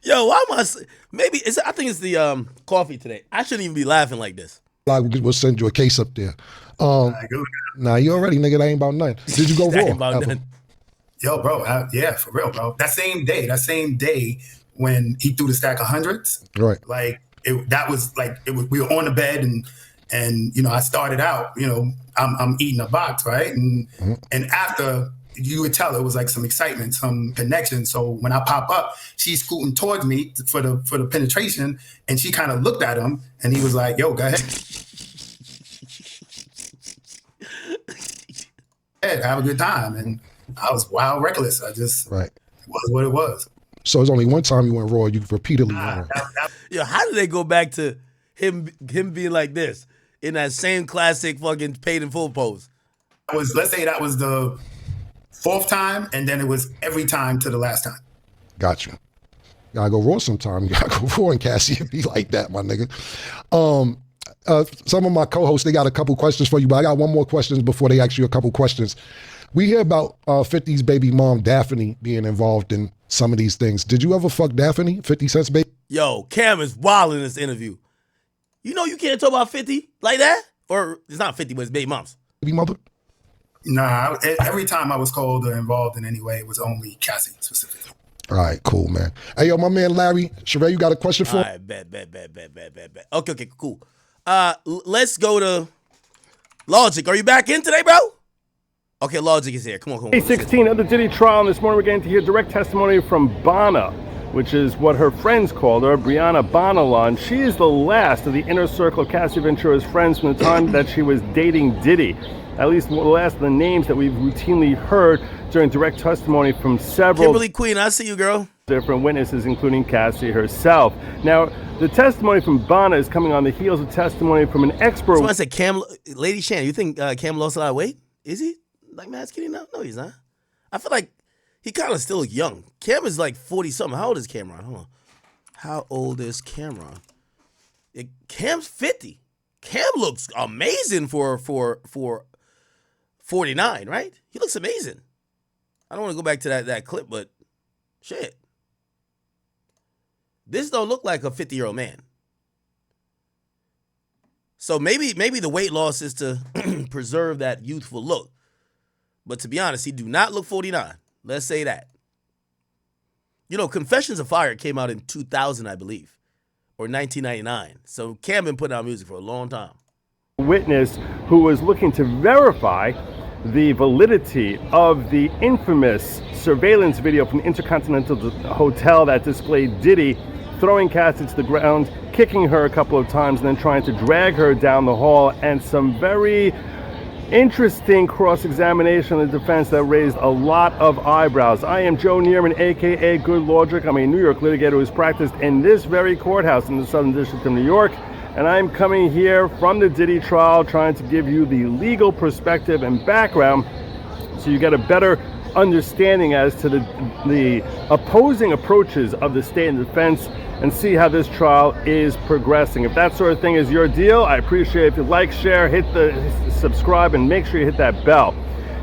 Yo, why am I? Maybe I think it's the coffee today. I shouldn't even be laughing like this. We'll send you a case up there. Nah, you already, nigga, that ain't about nothing. Did you go That raw? ain't about nothing. yo, bro, yeah, for real, bro. That same day when he threw the stack of hundreds, Right. like that was like we were on the bed and you know I started out, you know, I'm eating a box, right, and after. You would tell it was like some excitement, some connection. So when I pop up, she's scooting towards me for the penetration, and she kind of looked at him, and he was like, "Yo, go ahead, have a good time." And I was wild reckless. I just Right. it was what it was. So it's only one time you went raw. You repeatedly went raw. Yo, how did they go back to him being like this in that same classic fucking paid in full pose? Let's say that was the fourth time, and then it was every time to the last time. Got you. Gotta go raw sometime. You gotta go raw and Cassie. It be like that, my nigga. Some of my co-hosts, they got a couple questions for you, but I got one more question before they ask you a couple questions. We hear about 50's baby mom, Daphne, being involved in some of these things. Did you ever fuck Daphne, 50 Cent's baby? Yo, Cam is wild in this interview. You know you can't talk about 50 like that? Or it's not 50, but it's baby moms. Baby mother? Nah, every time I was called or involved in any way, it was only Cassie specifically. All right, cool, man. Hey, yo, my man Larry, Sheree, you got a question for All him? right, bet. Okay, cool. Let's go to Logic, are you back in today, bro? Okay, Logic is here. Come on. Day 16 of the Diddy trial, and this morning we're getting to hear direct testimony from Bana, which is what her friends called her, Brianna Bonalon. She is the last of the inner circle of Cassie Ventura's friends from the time that she was dating Diddy. At least the last of the names that we've routinely heard during direct testimony from several Kimberly Queen, I see you, girl. different witnesses, including Cassie herself. Now, the testimony from Bana is coming on the heels of testimony from an expert. So I said, Lady Shannon, you think Cam lost a lot of weight? Is he? Like Matt Skinny now? No, he's not. I feel like he kind of still young. Cam is like 40-something. How old is Cameron? Hold on. How old is Cameron? Cam's 50. Cam looks amazing for 49, right? He looks amazing. I don't want to go back to that clip, but shit. This don't look like a 50-year-old man. So maybe the weight loss is to preserve that youthful look. But to be honest, he do not look 49. Let's say that. You know, Confessions of Fire came out in 2000, I believe, or 1999. So Cam been putting out music for a long time. Witness who was looking to verify the validity of the infamous surveillance video from the Intercontinental Hotel that displayed Diddy throwing Cassie to the ground, kicking her a couple of times, and then trying to drag her down the hall, and some very interesting cross-examination of the defense that raised a lot of eyebrows. I am Joe Neerman, aka Good Logic. I'm a New York litigator who has practiced in this very courthouse in the Southern District of New York, and I'm coming here from the Diddy trial trying to give you the legal perspective and background so you get a better understanding as to the opposing approaches of the state and defense, and see how this trial is progressing. If that sort of thing is your deal, I appreciate it if you like, share, hit the subscribe, and make sure you hit that bell.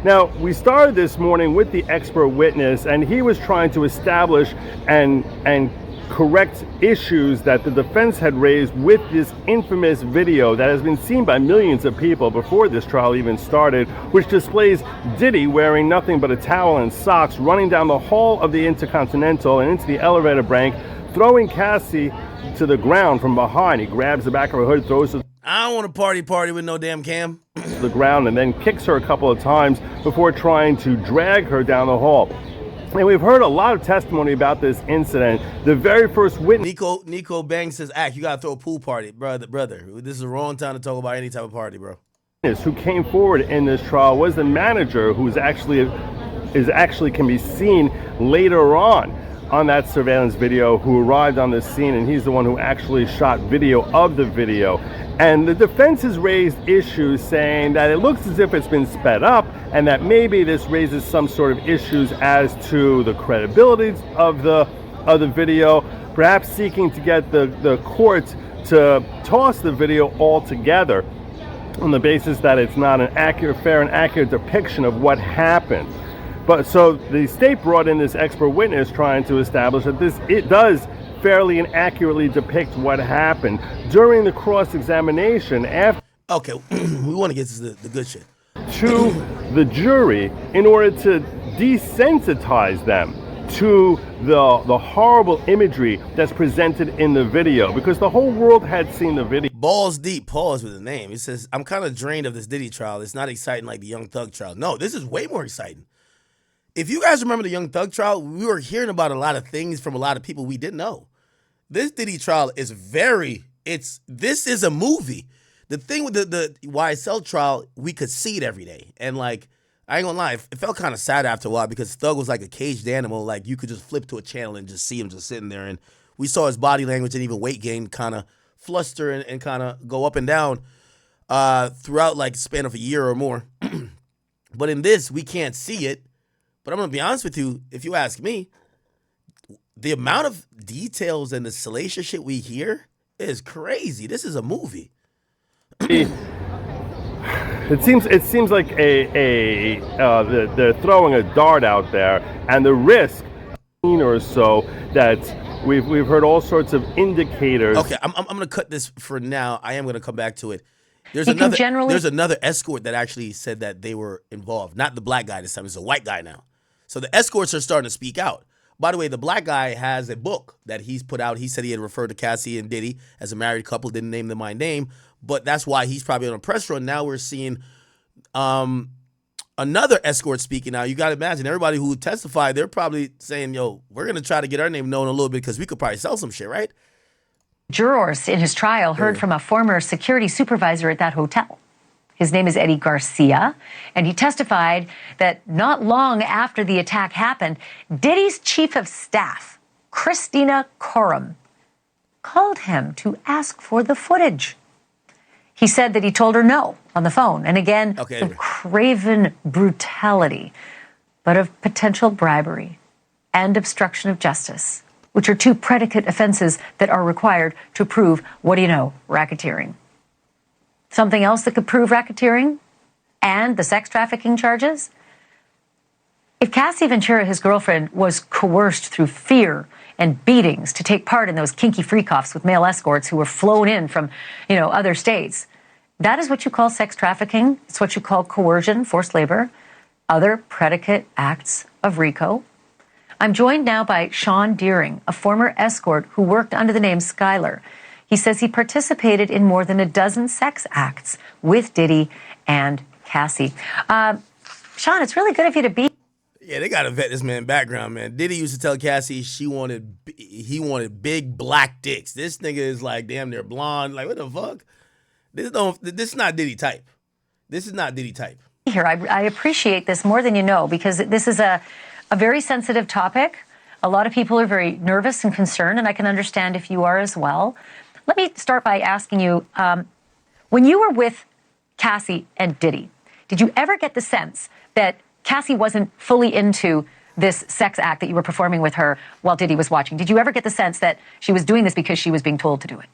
Now, we started this morning with the expert witness, and he was trying to establish and correct issues that the defense had raised with this infamous video that has been seen by millions of people before this trial even started, which displays Diddy wearing nothing but a towel and socks running down the hall of the Intercontinental and into the elevator bank, throwing Cassie to the ground from behind. He grabs the back of her hood, throws her I don't want to party with no damn Cam. to the ground, and then kicks her a couple of times before trying to drag her down the hall. And we've heard a lot of testimony about this incident. The very first witness, Nico Banks says, you gotta throw a pool party, brother. This is the wrong time to talk about any type of party, bro. Who came forward in this trial was the manager, who's actually can be seen later on that surveillance video, who arrived on the scene, and he's the one who actually shot video of the video. And the defense has raised issues saying that it looks as if it's been sped up, and that maybe this raises some sort of issues as to the credibility of the video, perhaps seeking to get the court to toss the video altogether on the basis that it's not an fair and accurate depiction of what happened. But so the state brought in this expert witness trying to establish that it does fairly and accurately depict what happened during the cross-examination. Okay, we want to get to the good shit. To the jury in order to desensitize them to the horrible imagery that's presented in the video, because the whole world had seen the video. Balls deep, pause with the name. He says, I'm kind of drained of this Diddy trial. It's not exciting like the Young Thug trial. No, this is way more exciting. If you guys remember the Young Thug trial, we were hearing about a lot of things from a lot of people we didn't know. This Diddy trial is this is a movie. The thing with the YSL trial, we could see it every day. And like, I ain't gonna lie, it felt kind of sad after a while because Thug was like a caged animal. Like, you could just flip to a channel and just see him just sitting there. And we saw his body language and even weight gain kind of fluster and kind of go up and down throughout like the span of a year or more. But in this, we can't see it. But I'm gonna be honest with you, if you ask me, the amount of details and the salacious shit we hear is crazy. This is a movie. It seems like they're throwing a dart out there, and the risk or so that we've heard all sorts of indicators. Okay, I'm gonna cut this for now. I am gonna come back to it. There's another escort that actually said that they were involved. Not the black guy this time. It's a white guy now. So the escorts are starting to speak out. By the way, the black guy has a book that he's put out. He said he had referred to Cassie and Diddy as a married couple, didn't name them by name, but that's why he's probably on a press run. Now we're seeing another escort speaking now. You got to imagine everybody who testified, they're probably saying, yo, we're going to try to get our name known a little bit because we could probably sell some shit, right? Jurors in his trial heard from a former security supervisor at that hotel. His name is Eddie Garcia, and he testified that not long after the attack happened, Diddy's chief of staff, Christina Coram, called him to ask for the footage. He said that he told her no on the phone. And again, the craven brutality, but of potential bribery and obstruction of justice, which are two predicate offenses that are required to prove, what do you know, racketeering. Something else that could prove racketeering and the sex trafficking charges? If Cassie Ventura, his girlfriend, was coerced through fear and beatings to take part in those kinky freak-offs with male escorts who were flown in from, other states, that is what you call sex trafficking. It's what you call coercion, forced labor, other predicate acts of RICO. I'm joined now by Sean Deering, a former escort who worked under the name Skylar. He says he participated in more than a dozen sex acts with Diddy and Cassie. Sean, it's really good of you to be. Yeah, they gotta vet this man background, man. Diddy used to tell Cassie he wanted big black dicks. This nigga is like damn near blonde. Like what the fuck? This is not Diddy type. This is not Diddy type. Here, I appreciate this more than you know because this is a very sensitive topic. A lot of people are very nervous and concerned, and I can understand if you are as well. Let me start by asking you, when you were with Cassie and Diddy, did you ever get the sense that Cassie wasn't fully into this sex act that you were performing with her while Diddy was watching? Did you ever get the sense that she was doing this because she was being told to do it?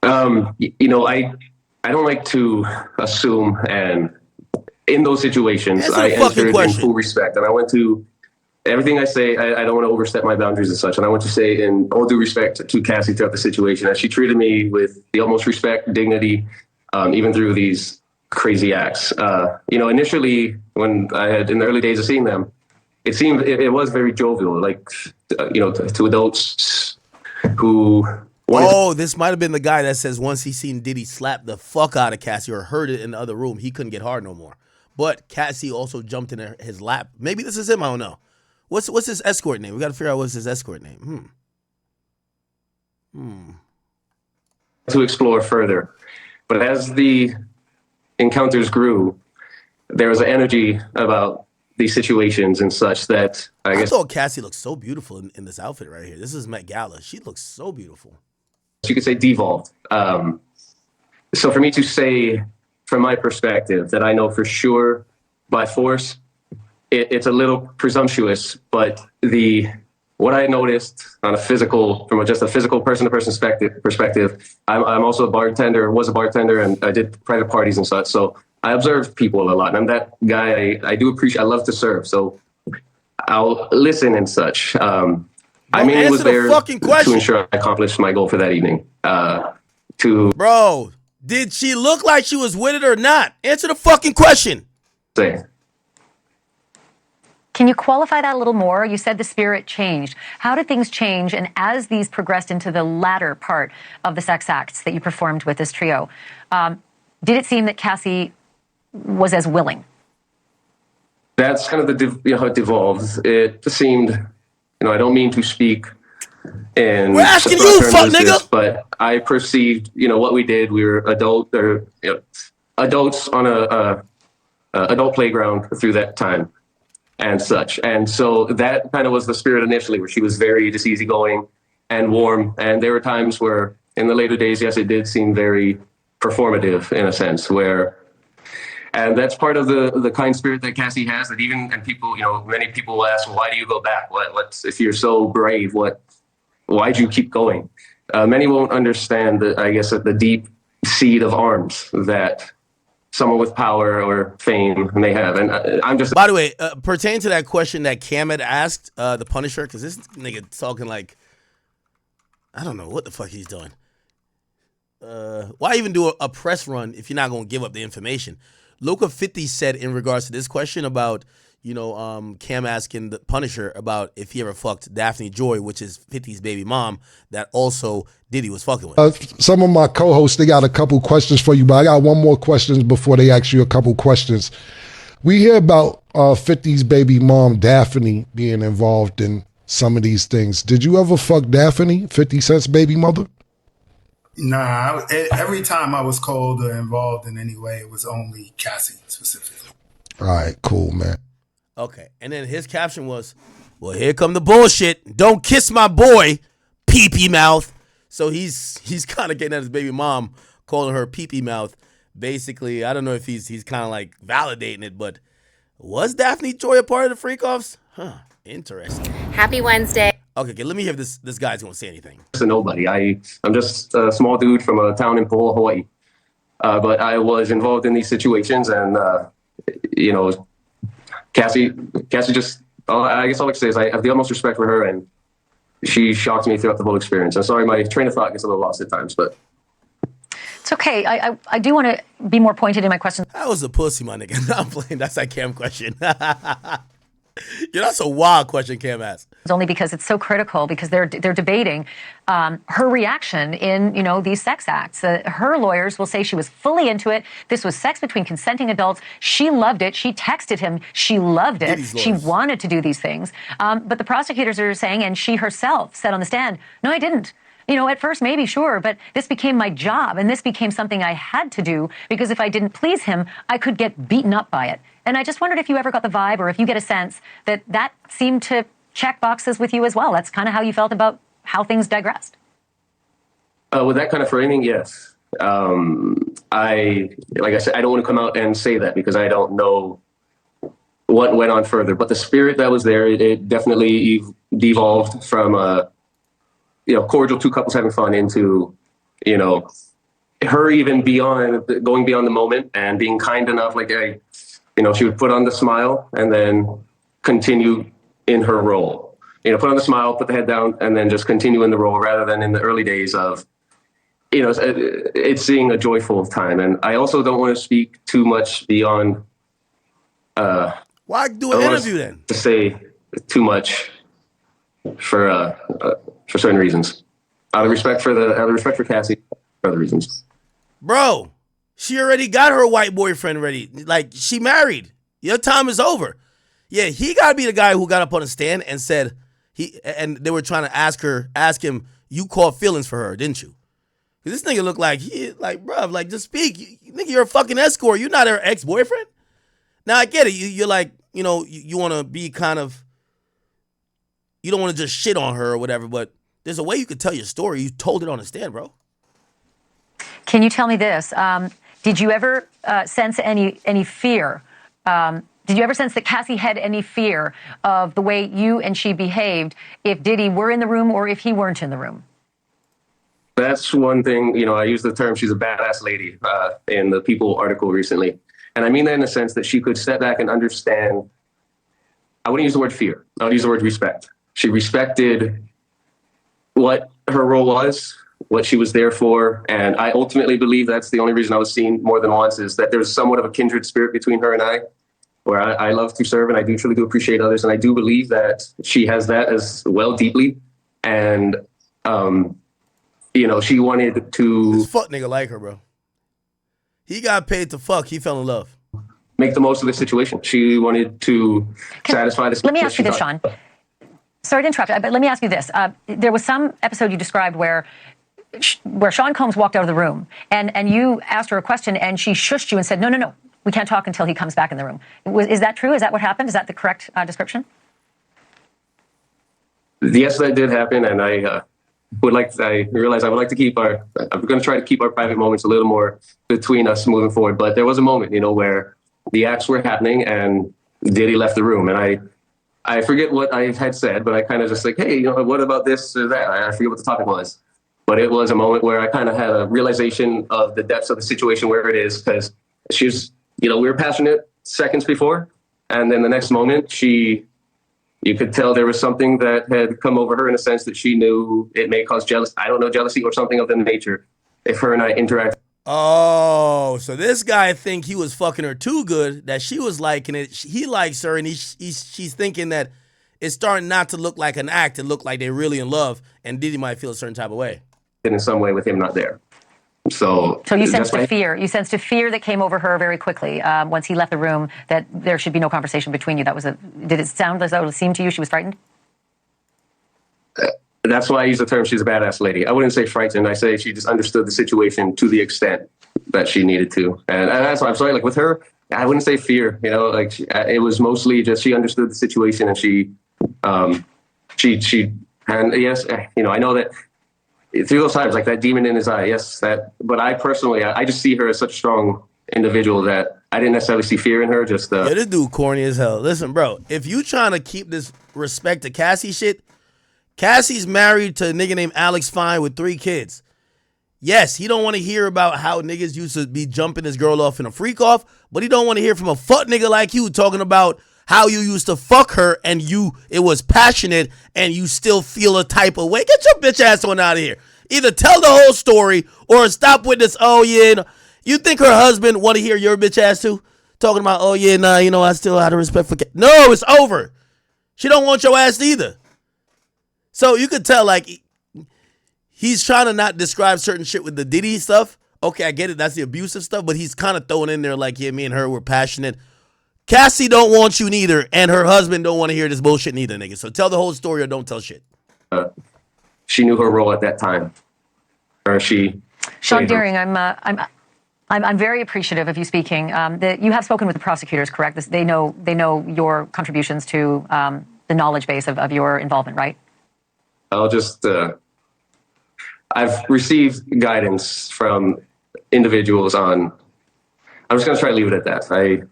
I don't like to assume, and in those situations, I answered in full respect, and I went to everything I say. I don't want to overstep my boundaries and such, and I want to say in all due respect to Cassie throughout the situation, that she treated me with the utmost respect, dignity, even through these crazy acts. Initially when I had in the early days of seeing them, it seemed it was very jovial, like to adults who. This might have been the guy that says once he seen Diddy slap the fuck out of Cassie or heard it in the other room, he couldn't get hard no more. But Cassie also jumped in his lap. Maybe this is him. I don't know. What's his escort name? We got to figure out what's his escort name. To explore further, but as the encounters grew, there was an energy about these situations and such that I thought Cassie looked so beautiful in this outfit right here. This is Met Gala. She looks so beautiful. You could say devolved. So for me to say, from my perspective, that I know for sure by force, it's a little presumptuous, but what I noticed on a physical, from just a physical person-to-person perspective, I'm also a bartender, was a bartender, and I did private parties and such. So I observe people a lot, and I'm that guy. I do appreciate. I love to serve, so I'll listen and such. I mainly was there to ensure I accomplished my goal for that evening. Bro, did she look like she was with it or not? Answer the fucking question. Say. Can you qualify that a little more? You said the spirit changed. How did things change? And as these progressed into the latter part of the sex acts that you performed with this trio, did it seem that Cassie was as willing? That's kind of how it devolved. It seemed, I don't mean to speak in we're asking you, fuck nigga, but I perceived, what we did. We were adults on a adult playground through that time and such. And so that kind of was the spirit initially, where she was very just easygoing and warm. And there were times where in the later days, yes, it did seem very performative in a sense and that's part of the kind spirit that Cassie has, that and people, many people will ask, well, why do you go back? What's if you're so brave, why'd you keep going? Many won't understand the deep seed of arms that someone with power or fame may have. And I'm just. By the way, pertaining to that question that Cam had asked the Punisher, because this nigga talking like, I don't know what the fuck he's doing. Why even do a press run if you're not going to give up the information? Luca 50 said in regards to this question about, Cam asking the Punisher about if he ever fucked Daphne Joy, which is 50's baby mom, that also Diddy was fucking with. Some of my co-hosts, they got a couple questions for you, but I got one more question before they ask you a couple questions. We hear about 50's baby mom, Daphne, being involved in some of these things. Did you ever fuck Daphne, 50 Cent's baby mother? Nah, every time I was called or involved in any way, it was only Cassie specifically. All right, cool, man. Okay, and then his caption was, well, here come the bullshit. Don't kiss my boy, pee-pee mouth. So he's kind of getting at his baby mom, calling her pee-pee mouth. Basically, I don't know if he's kind of like validating it, but was Daphne Joy a part of the freak-offs? Huh, interesting. Happy Wednesday. Okay, let me hear if this guy's going to say anything. To nobody. I'm just a small dude from a town in Paul, Hawaii. But I was involved in these situations, and Cassie just, I guess all I can say is I have the utmost respect for her, and she shocked me throughout the whole experience. I'm sorry, my train of thought gets a little lost at times, but. It's okay. I do want to be more pointed in my questions. That was a pussy, my nigga. I'm playing. That's that Cam question. Yeah, that's a wild question Cam asked. It's only because it's so critical, because they're debating her reaction in these sex acts. Her lawyers will say she was fully into it. This was sex between consenting adults. She loved it. She texted him. She loved it. She wanted to do these things. But the prosecutors are saying, and she herself said on the stand, no, I didn't. At first, maybe, sure, but this became my job, and this became something I had to do, because if I didn't please him, I could get beaten up by it. And I just wondered if you ever got the vibe, or if you get a sense that seemed to check boxes with you as well. That's kind of how you felt about how things digressed. With that kind of framing, yes. Like I said, I don't want to come out and say that because I don't know what went on further. But the spirit that was there, it definitely devolved from cordial two couples having fun into, her even going beyond the moment and being kind enough, like, she would put on the smile and then continue in her role. Put on the smile, put the head down, and then just continue in the role rather than in the early days of, it's seeing a joyful time. And I also don't want to speak too much beyond. Why do an interview then? To say too much for certain reasons. Out of respect for Cassie, for other reasons. Bro, she already got her white boyfriend ready. Like, she married. Your time is over. Yeah, he got to be the guy who got up on the stand and said, and they were trying to ask him, you caught feelings for her, didn't you? Because this nigga looked like, bruh, like, just speak. Nigga, you're a fucking escort. You're not her ex-boyfriend. Now, I get it. You're like, you want to be kind of, you don't want to just shit on her or whatever, but there's a way you could tell your story. You told it on the stand, bro. Can you tell me this? Did you ever sense any fear? Did you ever sense that Cassie had any fear of the way you and she behaved if Diddy were in the room or if he weren't in the room? That's one thing, I use the term, she's a badass lady in the People article recently. And I mean that in the sense that she could step back and understand. I wouldn't use the word fear. I would use the word respect. She respected what her role was, what she was there for. And I ultimately believe that's the only reason I was seen more than once, is that there's somewhat of a kindred spirit between her and I, where I love to serve and I do truly do appreciate others. And I do believe that she has that as well deeply. And, she wanted to. This fuck nigga like her, bro. He got paid to fuck. He fell in love. Make the most of the situation. She wanted to satisfy this. Let me ask you this, Sean. Sorry to interrupt, but let me ask you this. There was some episode you described where Sean Combs walked out of the room and you asked her a question and she shushed you and said, no, we can't talk until he comes back in the room. Is that true? Is that what happened? Is that the correct description? Yes, that did happen. And I realized I would like to I'm going to try to keep our private moments a little more between us moving forward. But there was a moment, where the acts were happening and Diddy left the room. And I forget what I had said, but I kind of just like, hey, what about this or that? I forget what the topic was. But it was a moment where I kind of had a realization of the depths of the situation where it is, because she was, we were passionate seconds before. And then the next moment, you could tell there was something that had come over her in a sense that she knew it may cause jealousy. I don't know, jealousy or something of the nature if her and I interact. Oh, so this guy think he was fucking her too good, that she was liking it. He likes her, and she's thinking that it's starting not to look like an act. It looked like they're really in love, and Diddy might feel a certain type of way. In some way with him not there. So you sensed a fear. You sensed a fear that came over her very quickly once he left the room, that there should be no conversation between you. Did it sound as though it seemed to you she was frightened? That's why I use the term she's a badass lady. I wouldn't say frightened. I say she just understood the situation to the extent that she needed to. And that's why I'm sorry, like with her, I wouldn't say fear, like it was mostly just she understood the situation, and she and yes, I know that through those times, like that demon in his eye, yes, but I personally, I just see her as such a strong individual that I didn't necessarily see fear in her. Just yeah, this dude corny as hell. Listen, bro, if you trying to keep this respect to Cassie shit, Cassie's married to a nigga named Alex Fine with 3 kids. Yes, he don't want to hear about how niggas used to be jumping his girl off in a freak off, but he don't want to hear from a fuck nigga like you talking about how you used to fuck her and it was passionate and you still feel a type of way. Get your bitch ass on out of here. Either tell the whole story or stop with this, oh yeah. You think her husband want to hear your bitch ass too? Talking about, oh yeah, nah, I still out of respect for No, it's over. She don't want your ass either. So you could tell, like, he's trying to not describe certain shit with the Diddy stuff. Okay, I get it. That's the abusive stuff. But he's kind of throwing in there like, yeah, me and her were passionate. Cassie don't want you neither. And her husband don't want to hear this bullshit neither, nigga. So tell the whole story or don't tell shit. She knew her role at that time. Or she... Sean Deering, I'm very appreciative of you speaking. You have spoken with the prosecutors, correct? They know your contributions to the knowledge base of your involvement, right? I'll just, I've received guidance from individuals I'm just going to try to leave it at that.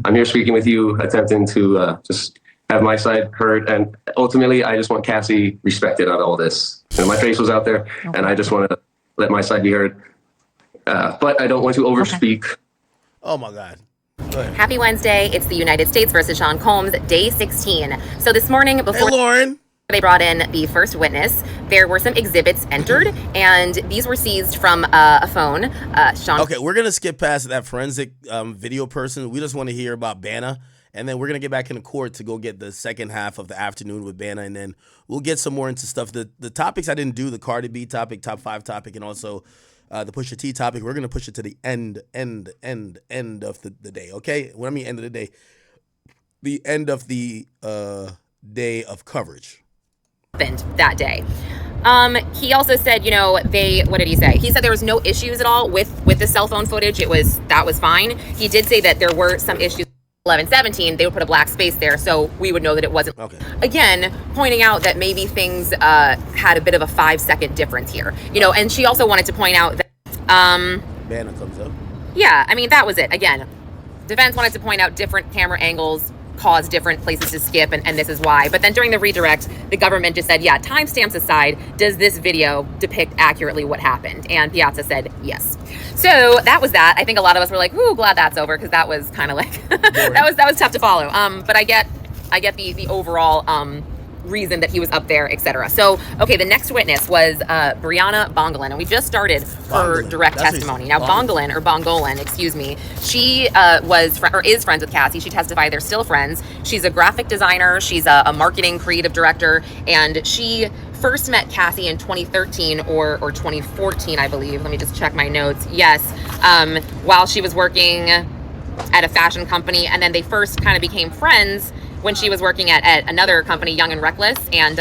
I'm here speaking with you, attempting to just have my side heard. And ultimately, I just want Cassie respected on all this. My face was out there, and I just want to let my side be heard. But I don't want to overspeak. Okay. Oh, my God. Happy Wednesday. It's the United States versus Sean Combs, day 16. So this morning, before... Hey, Lauren. They brought in the first witness. There were some exhibits entered, and these were seized from a phone. Sean. Okay, we're going to skip past that forensic video person. We just want to hear about Banna, and then we're going to get back into court to go get the second half of the afternoon with Banna, and then we'll get some more into stuff. The topics I didn't do, the Cardi B topic, top 5 topic, and also the Pusha T topic, we're going to push it to the end of the day, okay? When I mean end of the day, the end of the day of coverage. That day. He also said, what did he say? He said there was no issues at all with the cell phone footage. That was fine. He did say that there were some issues. 11-17, they would put a black space there, so we would know that it wasn't. Okay. Again, pointing out that maybe things had a bit of a 5-second difference here. And she also wanted to point out that Banna comes up. Yeah, I mean, that was it. Again, defense wanted to point out different camera angles cause different places to skip, and this is why. But then during the redirect, the government just said, yeah, timestamps aside, does this video depict accurately what happened? And Piazza said yes. So that was that. I think a lot of us were like, ooh, glad that's over, because that was kind of like that was tough to follow. But I get the overall reason that he was up there, etc. So, okay, the next witness was Brianna Bongolan, and we just started her direct testimony. Now, Bongolan, excuse me, she is friends with Cassie. She testified they're still friends. She's a graphic designer. She's a marketing creative director, and she first met Cassie in 2013 or 2014, I believe. Let me just check my notes. Yes, while she was working at a fashion company, and then they first kind of became friends when she was working at another company, Young and Reckless, and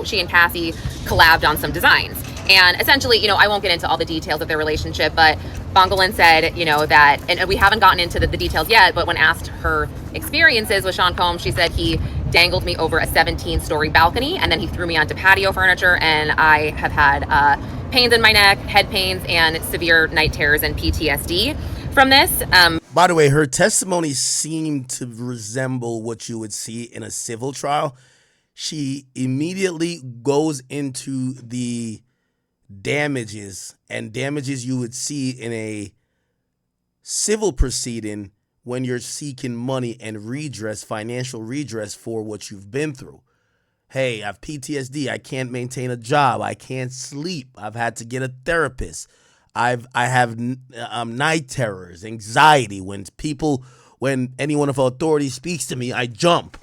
she and Cassie collabed on some designs. And essentially, I won't get into all the details of their relationship, but Bongolan said, that, and we haven't gotten into the details yet, but when asked her experiences with Sean Combs, she said he dangled me over a 17-story balcony, and then he threw me onto patio furniture, and I have had pains in my neck, head pains, and severe night terrors and PTSD from this. By the way, her testimony seemed to resemble what you would see in a civil trial. She immediately goes into the damages you would see in a civil proceeding when you're seeking money and redress, financial redress for what you've been through. Hey, I have PTSD. I can't maintain a job. I can't sleep. I've had to get a therapist. I have night terrors, anxiety. When anyone of authority speaks to me, I jump.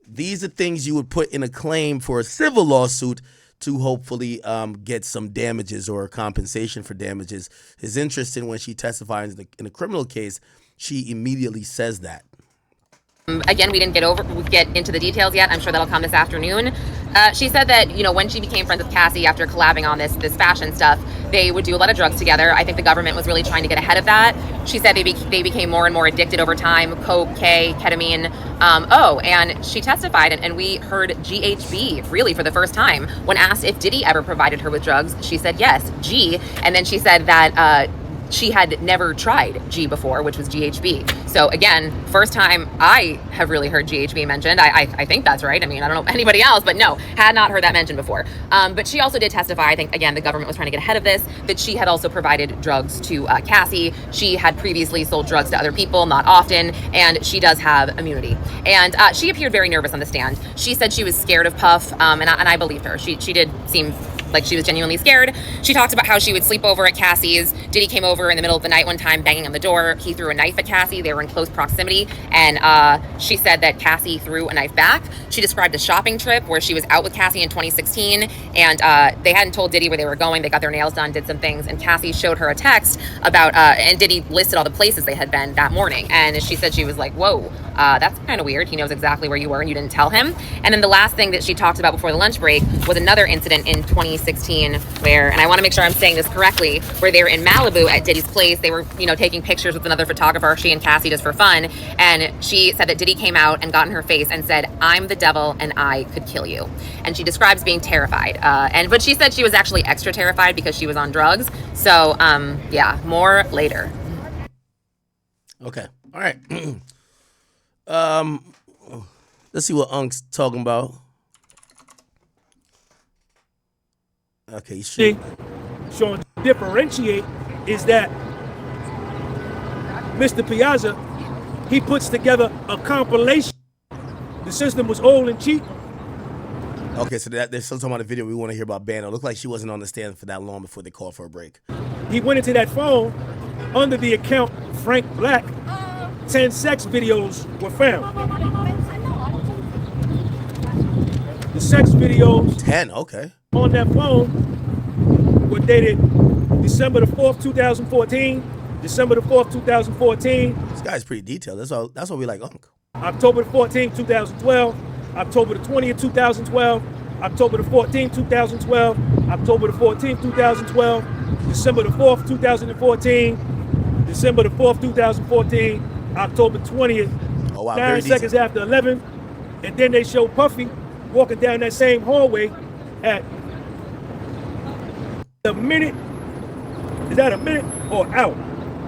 These are things you would put in a claim for a civil lawsuit to hopefully get some damages or compensation for damages. It's interesting when she testifies in a criminal case, she immediately says that. Again, we didn't get into the details yet. I'm sure that'll come this afternoon. She said that, when she became friends with Cassie after collabing on this fashion stuff, they would do a lot of drugs together. I think the government was really trying to get ahead of that. She said they became more and more addicted over time. Coke, K, ketamine. And she testified, and we heard GHB really for the first time. When asked if Diddy ever provided her with drugs, she said yes, G. And then she said that she had never tried G before, which was GHB. So again, first time I have really heard GHB mentioned. I think that's right. I mean, I don't know anybody else, but no, had not heard that mentioned before. But she also did testify, I think, again, the government was trying to get ahead of this, that she had also provided drugs to Cassie. She had previously sold drugs to other people, not often, and she does have immunity. And she appeared very nervous on the stand. She said she was scared of Puff, and I believed her. She did seem like she was genuinely scared. She talked about how she would sleep over at Cassie's. Diddy came over in the middle of the night one time, banging on the door. He threw a knife at Cassie. They were in close proximity, and she said that Cassie threw a knife back. She described a shopping trip where she was out with Cassie in 2016, and they hadn't told Diddy where they were going. They got their nails done, did some things, and Cassie showed her a text about, and Diddy listed all the places they had been that morning, and she said she was like, whoa, that's kind of weird. He knows exactly where you were and you didn't tell him. And then the last thing that she talked about before the lunch break was another incident in 2016 where, and I want to make sure I'm saying this correctly, where they were in Malibu at Diddy's place. They were, taking pictures with another photographer, she and Cassie, just for fun. And she said that Diddy came out and got in her face and said, "I'm the devil and I could kill you." And she describes being terrified. But she said she was actually extra terrified because she was on drugs. So, yeah, more later. Okay. All right. Let's see what Unk's talking about. Okay, sure. Sean, differentiate is that Mr. Piazza, he puts together a compilation. The system was old and cheap. Okay, so they're still talking about the video. We want to hear about Bando. It looked like she wasn't on the stand for that long before they called for a break. He went into that phone under the account Frank Black. 10 sex videos were found. The sex videos 10, okay, on that phone were dated December the 4th, 2014, December the 4th, 2014. This guy's pretty detailed. That's why we like Unk. October the 14th, 2012, October the 20th, 2012, October the 14th, 2012, October the 14th, 2012, December the 4th, 2014, December the 4th, 2014, October 20th, 9 seconds after 11, and then they show Puffy walking down that same hallway at a minute. Is that a minute or out?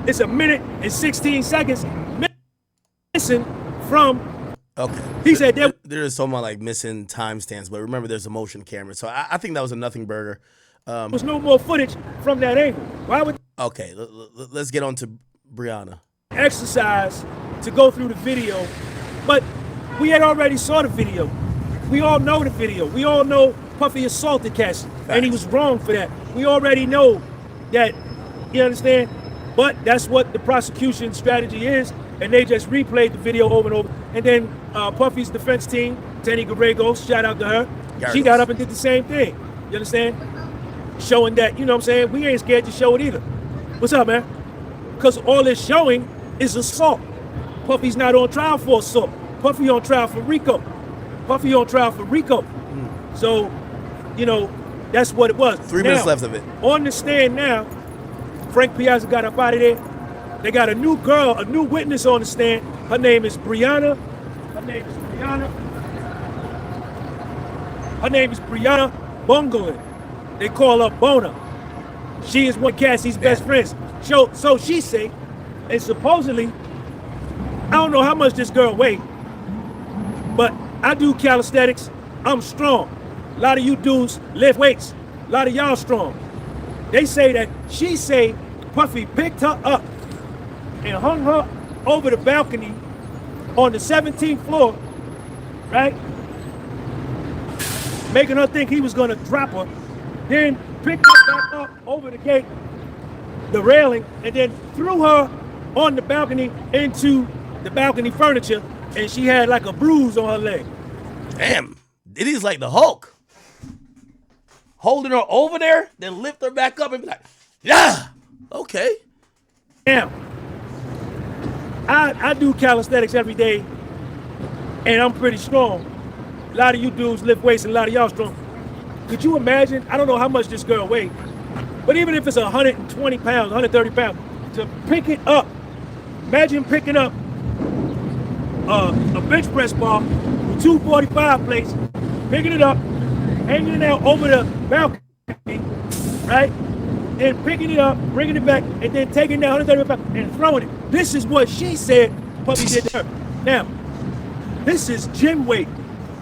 It's a minute and 16 seconds missing from. Okay. He said there is someone like missing timestamps, but remember there's a motion camera, so I think that was a nothing burger. There's no more footage from that angle. Why would? Okay, let's get on to Brianna. Exercise to go through the video, but we had already saw the video. We all know the video. We all know Puffy assaulted Cassie, and he was wrong for that. We already know that, you understand? But that's what the prosecution strategy is, and they just replayed the video over and over. And then Puffy's defense team, Tenny Garregos, shout out to her, she got up and did the same thing. You understand? Showing that, you know what I'm saying, we ain't scared to show it either. What's up, man? Because all it's showing is assault. Puffy's not on trial for assault. Puffy on trial for RICO. Puffy on trial for RICO. So, you know, that's what it was. 3 minutes left of it. On the stand now, Frank Piazza got up out of there. They got a new girl, a new witness on the stand. Her name is Brianna. Her name is Brianna Bungolin. They call her Bona. She is one of Cassie's best friends. So she say, and supposedly, I don't know how much this girl weighed, but I do calisthenics. I'm strong. A lot of you dudes lift weights. A lot of y'all strong. They say that she say Puffy picked her up and hung her over the balcony on the 17th floor, right? Making her think he was gonna drop her. Then picked her back up over the gate the railing and then threw her on the balcony into the balcony furniture, and she had like a bruise on her leg. Damn, Diddy's like the Hulk. Holding her over there, then lift her back up and be like, yeah, okay. Now, I do calisthenics every day, and I'm pretty strong. A lot of you dudes lift weights, and a lot of y'all strong. Could you imagine? I don't know how much this girl weighs, but even if it's 120 pounds, 130 pounds, to pick it up, imagine picking up a bench press bar with 245 plates, picking it up, hanging it out over the balcony, right? Then picking it up, bringing it back, and then taking it down 130 pounds and throwing it. This is what she said Puppy did to her. Now, this is gym weight,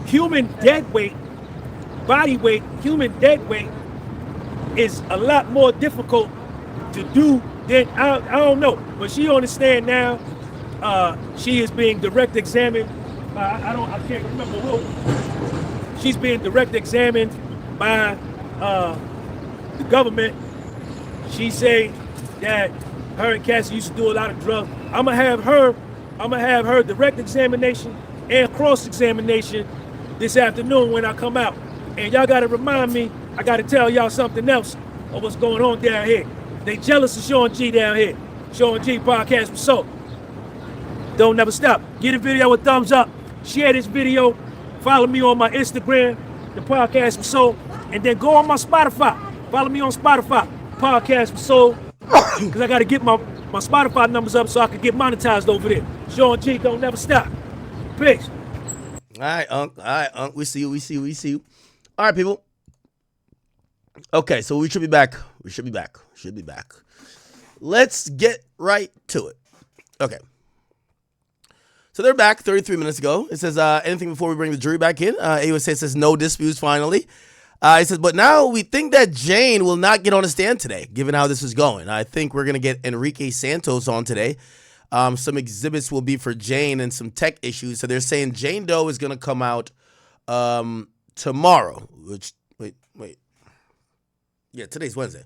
human dead weight, body weight, human dead weight is a lot more difficult to do than, I don't know, but she understand now. She is being direct examined by, I can't remember who. She's being direct examined by the government. She say that her and Cassie used to do a lot of drugs. I'm gonna have her direct examination and cross-examination this afternoon when I come out. And y'all gotta remind me, I gotta tell y'all something else of what's going on down here. They jealous of Sean G down here. Sean G podcast with Soul. Don't never stop. Get a video a thumbs up. Share this video. Follow me on my Instagram, the podcast with Soul. And then go on my Spotify. Follow me on Spotify, podcast with Soul. Because I got to get my Spotify numbers up so I can get monetized over there. Sean G, don't never stop. Peace. All right, Unc. We see you. All right, people. Okay, so we should be back. Should be back. Let's get right to it. Okay. So they're back 33 minutes ago. It says, anything before we bring the jury back in? AUSA says no disputes finally. It says, but now we think that Jane will not get on the stand today, given how this is going. I think we're going to get Enrique Santos on today. Some exhibits will be for Jane and some tech issues. So they're saying Jane Doe is going to come out tomorrow, which, wait. Yeah, today's Wednesday.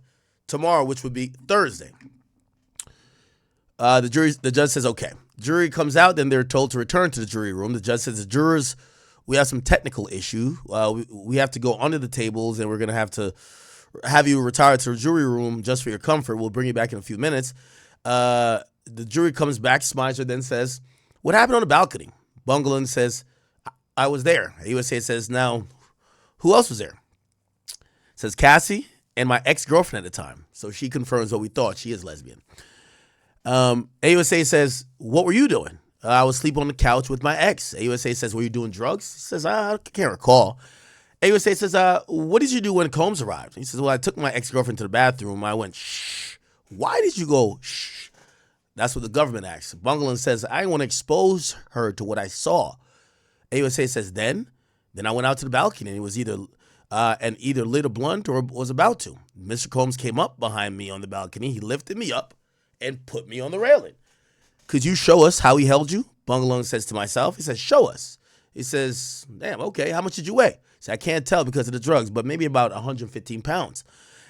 Tomorrow, which would be Thursday. The judge says, okay. Jury comes out, then they're told to return to the jury room. The judge says, the jurors, we have some technical issue. We have to go under the tables, and we're going to have you retire to the jury room just for your comfort. We'll bring you back in a few minutes. The jury comes back. Smizer then says, what happened on the balcony? Bungalow says, I was there. AUSA says, now, who else was there? Says Cassie and my ex-girlfriend at the time. So she confirms what we thought. She is lesbian. AUSA says, what were you doing? I was sleeping on the couch with my ex. AUSA says, were you doing drugs? He says, I can't recall. AUSA says, what did you do when Combs arrived? He says, well, I took my ex-girlfriend to the bathroom. I went, shh. Why did you go, shh? That's what the government asks. Bungalow says, I want to expose her to what I saw. AUSA says, then I went out to the balcony and it was either lit a blunt or was about to. Mr. Combs came up behind me on the balcony. He lifted me up and put me on the railing. Could you show us how he held you? Bungalow says to myself, he says, show us. He says, damn, okay, how much did you weigh? He said, I can't tell because of the drugs, but maybe about 115 pounds.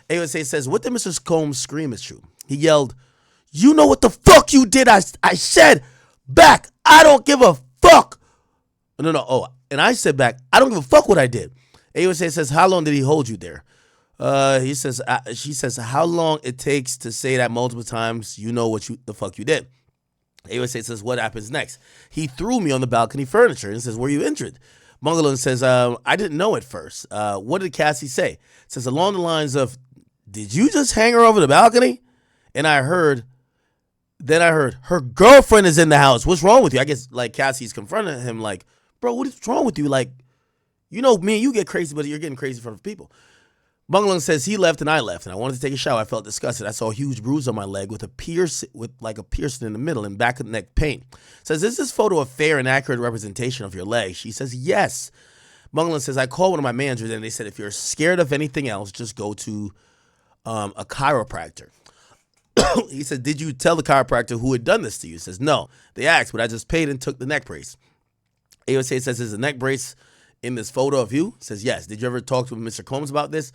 AUSA says, what did Mr. Combs scream is true? He yelled, you know what the fuck you did? I said back, I don't give a fuck. No. Oh, and I said back, I don't give a fuck what I did. AUSA says, how long did he hold you there? She says, how long it takes to say that multiple times, you know what the fuck you did. AUSA says, what happens next? He threw me on the balcony furniture and says, were you injured? Bungalow says, I didn't know at first. What did Cassie say? It says along the lines of, did you just hang her over the balcony? And I heard, her girlfriend is in the house. What's wrong with you? I guess like Cassie's confronting him like, bro, what is wrong with you? Like, you know, me and you get crazy, but you're getting crazy in front of people. Bungalow says he left and I left, and I wanted to take a shower. I felt disgusted. I saw a huge bruise on my leg with a piercing in the middle and back of the neck pain. Says, is this photo a fair and accurate representation of your leg? She says, yes. Bungalow says, I called one of my managers and they said, if you're scared of anything else, just go to a chiropractor. He said, did you tell the chiropractor who had done this to you? He says, no. They asked, but I just paid and took the neck brace. AUSA says, is the neck brace in this photo of you? He says, yes. Did you ever talk to Mr. Combs about this?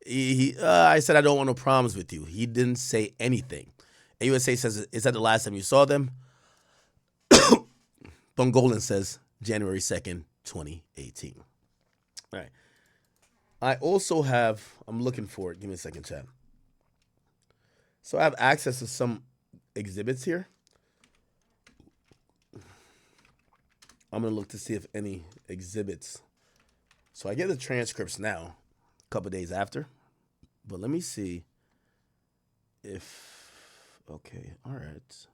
I said, I don't want no problems with you. He didn't say anything. AUSA says, is that the last time you saw them? Bongolan says, January 2nd, 2018. All right. I also have, I'm looking for it. Give me a second, chat. So I have access to some exhibits here. I'm going to look to see if any exhibits. So I get the transcripts now, a couple days after. But let me see if, okay, all right.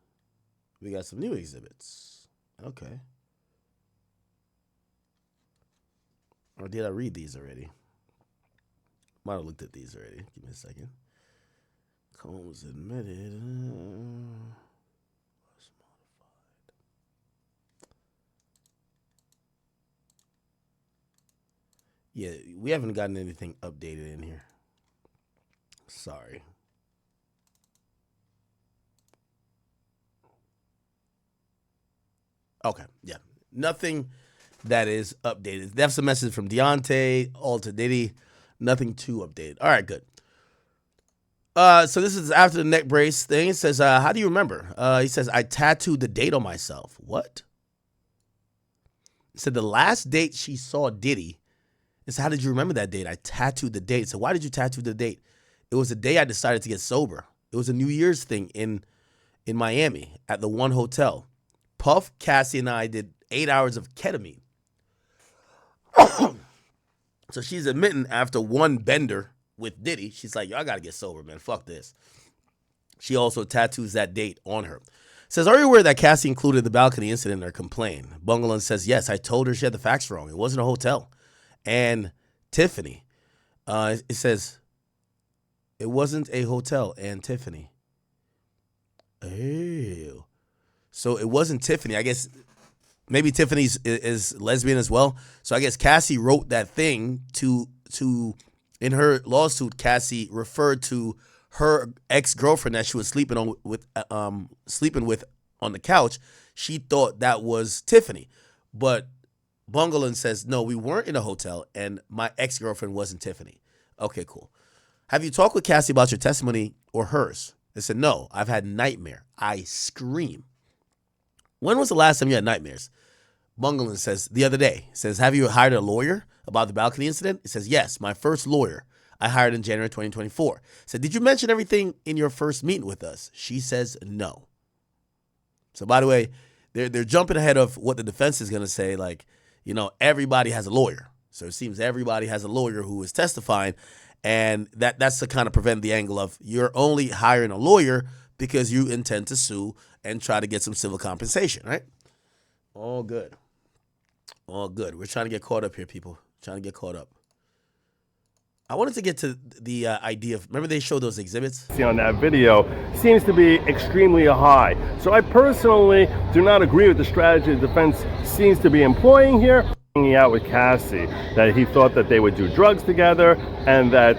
We got some new exhibits. Okay. Or did I read these already? Might have looked at these already. Give me a second. Combs admitted. Yeah, we haven't gotten anything updated in here. Sorry. Okay, yeah. Nothing that is updated. That's a message from Deontay, all to Diddy. Nothing too updated. All right, good. So this is after the neck brace thing. It says, how do you remember? He says, I tattooed the date on myself. What? He said the last date she saw Diddy. He said, how did you remember that date? I tattooed the date. So why did you tattoo the date? It was the day I decided to get sober. It was a New Year's thing in Miami at the One Hotel. Puff, Cassie, and I did 8 hours of ketamine. So she's admitting after one bender with Diddy, she's like, yo, I got to get sober, man. Fuck this. She also tattoos that date on her. Says, are you aware that Cassie included the balcony incident in her complaint? Bungalan says, yes, I told her she had the facts wrong. It wasn't a hotel. And Tiffany, it says, it wasn't a hotel and Tiffany. Oh. So it wasn't Tiffany. I guess maybe Tiffany is lesbian as well. So I guess Cassie wrote that thing to in her lawsuit. Cassie referred to her ex-girlfriend that she was sleeping with on the couch. She thought that was Tiffany, but Bungalan says no, we weren't in a hotel, and my ex-girlfriend wasn't Tiffany. Okay, cool. Have you talked with Cassie about your testimony or hers? They said no. I've had nightmare. I scream. When was the last time you had nightmares? Bungalan says, the other day. Says, have you hired a lawyer about the balcony incident? It says, yes, my first lawyer I hired in January 2024. Said, did you mention everything in your first meeting with us? She says, no. So, by the way, they're jumping ahead of what the defense is going to say. Like, you know, everybody has a lawyer. So it seems everybody has a lawyer who is testifying. And that's to kind of prevent the angle of you're only hiring a lawyer because you intend to sue and try to get some civil compensation, right? All good. All good. We're trying to get caught up here, people. Trying to get caught up. I wanted to get to the idea of, remember they showed those exhibits? See on that video seems to be extremely high. So I personally do not agree with the strategy the defense seems to be employing here. Hanging out with Cassie, that he thought that they would do drugs together, and that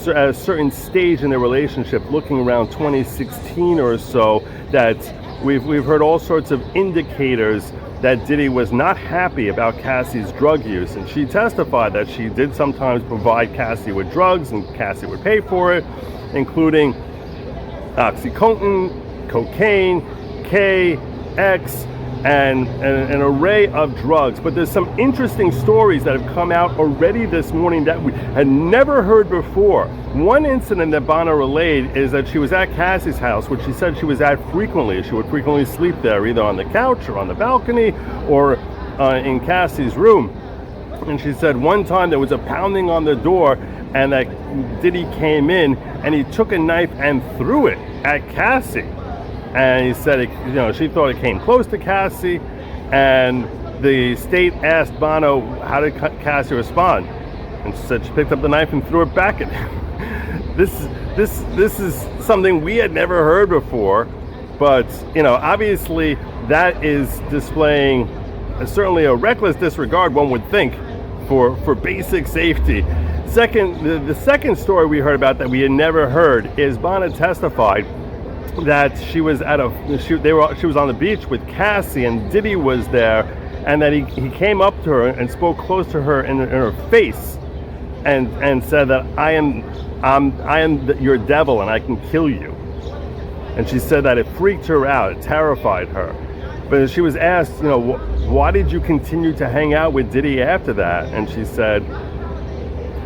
at a certain stage in their relationship, looking around 2016 or so, that we've heard all sorts of indicators that Diddy was not happy about Cassie's drug use, and she testified that she did sometimes provide Cassie with drugs and Cassie would pay for it, including OxyContin, cocaine, K, X, and an array of drugs. But there's some interesting stories that have come out already this morning that we had never heard before. One incident that Bono relayed is that she was at Cassie's house, which she said she was at frequently. She would frequently sleep there, either on the couch or on the balcony or in Cassie's room. And she said one time there was a pounding on the door, and that Diddy came in and he took a knife and threw it at Cassie. And he said, she thought it came close to Cassie, and the state asked Bono, how did Cassie respond? And she said she picked up the knife and threw it back at him. This is something we had never heard before, but obviously that is displaying certainly a reckless disregard, one would think, for basic safety. The second story we heard about that we had never heard is Bono testified that she was she was on the beach with Cassie, and Diddy was there, and that he came up to her and spoke close to her in her face, and said that I am your devil and I can kill you. And she said that it freaked her out, it terrified her. But she was asked, you know, why did you continue to hang out with Diddy after that? And she said,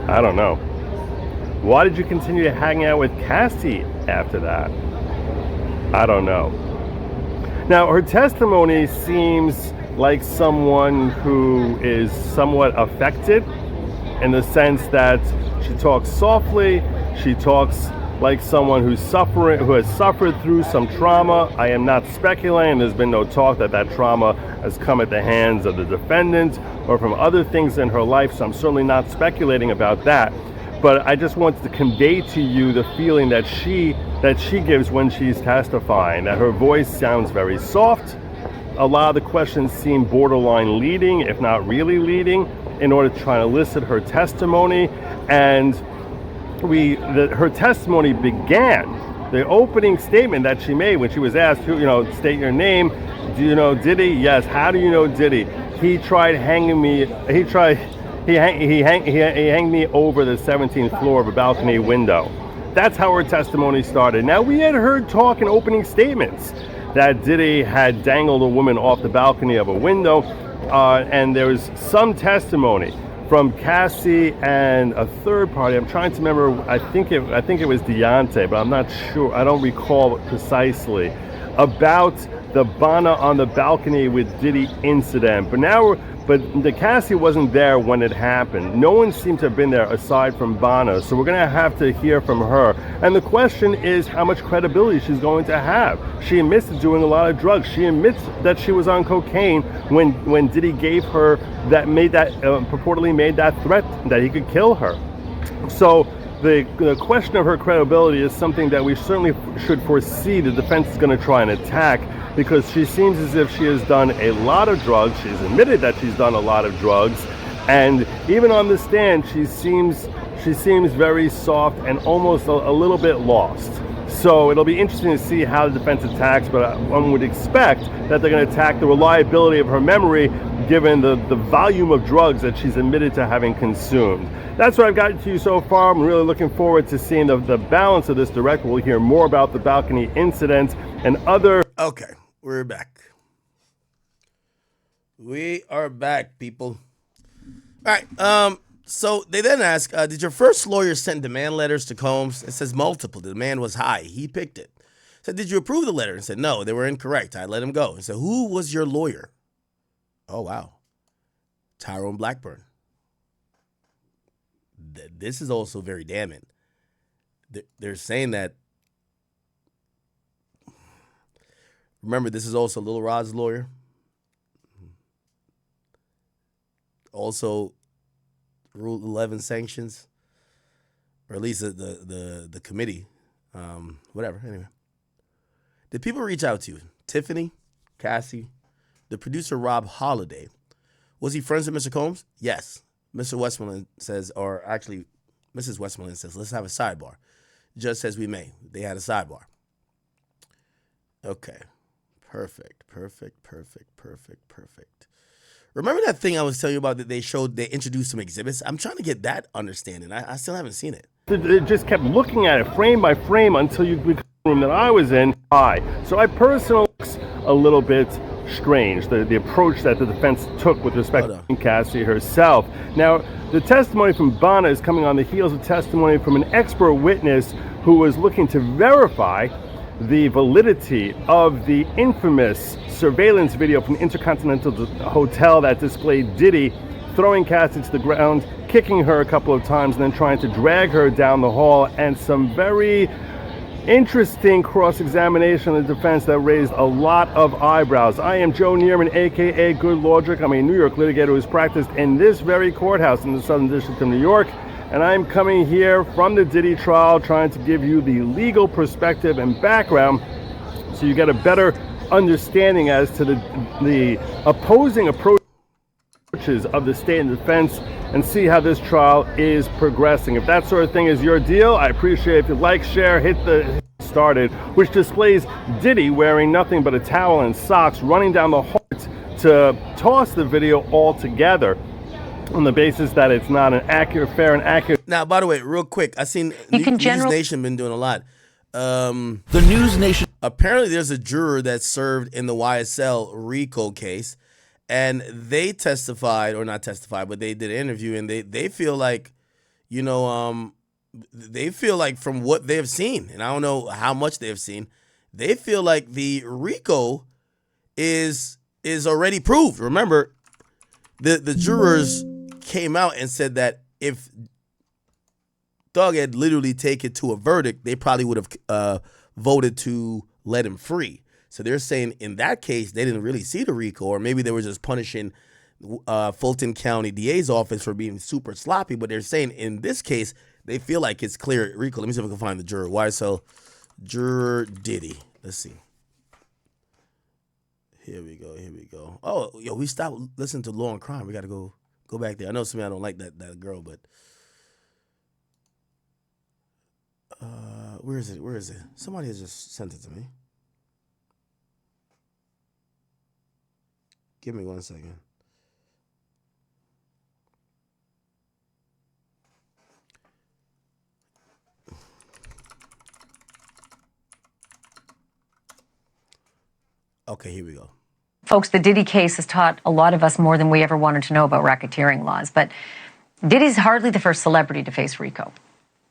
I don't know. Why did you continue to hang out with Cassie after that? I don't know. Now, her testimony seems like someone who is somewhat affected in the sense that she talks softly, she talks like someone who has suffered through some trauma. I am not speculating. There's been no talk that that trauma has come at the hands of the defendant or from other things in her life, so I'm certainly not speculating about that. But I just wanted to convey to you the feeling that she gives when she's testifying, that her voice sounds very soft. A lot of the questions seem borderline leading, if not really leading, in order to try to elicit her testimony. And her testimony began, the opening statement that she made when she was asked, state your name. Do you know Diddy? Yes. How do you know Diddy? He tried hanging me. He hanged me over the 17th floor of a balcony window. That's how her testimony started. Now, we had heard talk in opening statements that Diddy had dangled a woman off the balcony of a window, and there was some testimony from Cassie and a third party. I'm trying to remember. I think it was Deontay, but I'm not sure. I don't recall precisely about the Bana on the balcony with Diddy incident. But the Cassie wasn't there when it happened. No one seemed to have been there aside from Bana. So we're going to have to hear from her. And the question is how much credibility she's going to have. She admits to doing a lot of drugs. She admits that she was on cocaine when Diddy purportedly made that threat that he could kill her. So the question of her credibility is something that we certainly should foresee the defense is going to try and attack, because she seems as if she has done a lot of drugs. She's admitted that she's done a lot of drugs, and even on the stand, she seems very soft and almost a little bit lost. So it'll be interesting to see how the defense attacks, but one would expect that they're going to attack the reliability of her memory, given the volume of drugs that she's admitted to having consumed. That's what I've gotten to you so far. I'm really looking forward to seeing the balance of this direct. We'll hear more about the balcony incident and other... Okay, we're back. We are back, people. All right, so they then ask, did your first lawyer send demand letters to Combs? It says multiple. The demand was high. He picked it. Said, did you approve the letter? And said, no, they were incorrect. I let him go. And said, who was your lawyer? Oh, wow. Tyrone Blackburn. This is also very damning. They're saying that, remember, this is also Lil Rod's lawyer. Also, Rule 11 sanctions, or at least the committee, whatever. Anyway, did people reach out to you? Tiffany, Cassie, the producer Rob Holiday. Was he friends with Mr. Combs? Yes. Mr. Westmoreland says, or actually, Mrs. Westmoreland says, let's have a sidebar. Judge says we may. They had a sidebar. Okay. Perfect. Remember that thing I was telling you about that they introduced some exhibits? I'm trying to get that understanding. I still haven't seen it. It just kept looking at it frame by frame until you become the room that I was in. So I personally a little bit strange, the approach that the defense took with respect to Cassie herself. Now, the testimony from Bana is coming on the heels of testimony from an expert witness who was looking to verify the validity of the infamous surveillance video from the Intercontinental Hotel that displayed Diddy throwing Cassie to the ground, kicking her a couple of times, and then trying to drag her down the hall, and some very interesting cross-examination of the defense that raised a lot of eyebrows. I am Joe Neerman, aka Good Logic. I'm a New York litigator who's practiced in this very courthouse in the Southern District of New York, and I'm coming here from the Diddy trial trying to give you the legal perspective and background so you get a better understanding as to the opposing approaches of the state and defense, and see how this trial is progressing. If that sort of thing is your deal, I appreciate if you like, share, hit the started, which displays Diddy wearing nothing but a towel and socks running down the hall to toss the video altogether. on the basis that it's not an accurate, fair and accurate. Now, by the way, real quick, I seen News Nation been doing a lot. The News Nation. Apparently, there's a juror that served in the YSL RICO case, and they testified, or not testified, but they did an interview, and they feel like, you know, they feel like from what they've seen, and I don't know how much they've seen, they feel like the RICO is already proved. Remember, the jurors came out and said that if Thug had literally taken to a verdict, they probably would have voted to let him free. So they're saying in that case, they didn't really see the RICO, or maybe they were just punishing Fulton County DA's office for being super sloppy. But they're saying in this case, they feel like it's clear RICO. Let me see if I can find the juror. YSL juror Diddy. Let's see. Here we go. Oh, yo, we stopped listening to Law and Crime. We got to go back there. I know some of y'all don't like that girl, but where is it? Somebody has just sent it to me. Give me 1 second. Okay, here we go. Folks, the Diddy case has taught a lot of us more than we ever wanted to know about racketeering laws. But Diddy's hardly the first celebrity to face RICO.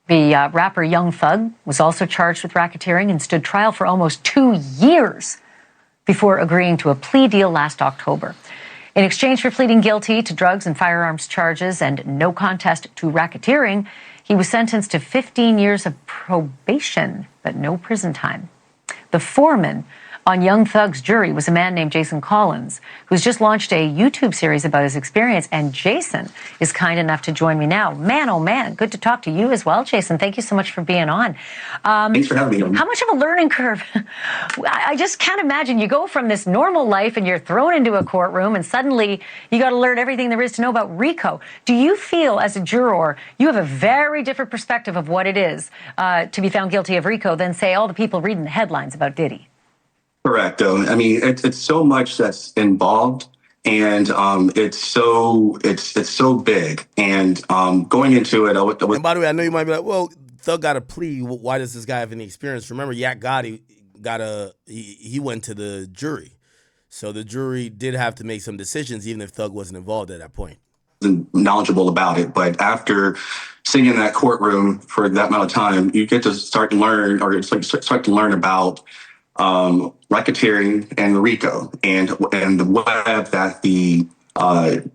The rapper Young Thug was also charged with racketeering and stood trial for almost 2 years before agreeing to a plea deal last October. In exchange for pleading guilty to drugs and firearms charges and no contest to racketeering, he was sentenced to 15 years of probation, but no prison time. The foreman on Young Thug's jury was a man named Jason Collins, who's just launched a YouTube series about his experience, and Jason is kind enough to join me now. Man, oh man, good to talk to you as well, Jason. Thank you so much for being on. Thanks for having me. How much of a learning curve? I just can't imagine. You go from this normal life and you're thrown into a courtroom and suddenly you got to learn everything there is to know about RICO. Do you feel as a juror, you have a very different perspective of what it is to be found guilty of RICO than, say, all the people reading the headlines about Diddy? Correct. I mean, it's so much that's involved, and it's so big. And going into it, and by the way, I know you might be like, well, Thug got a plea. Why does this guy have any experience? Remember, Yak Gotti he went to the jury, so the jury did have to make some decisions, even if Thug wasn't involved at that point. Knowledgeable about it, but after sitting in that courtroom for that amount of time, you get to start to learn, or start to learn about racketeering and RICO and the web that the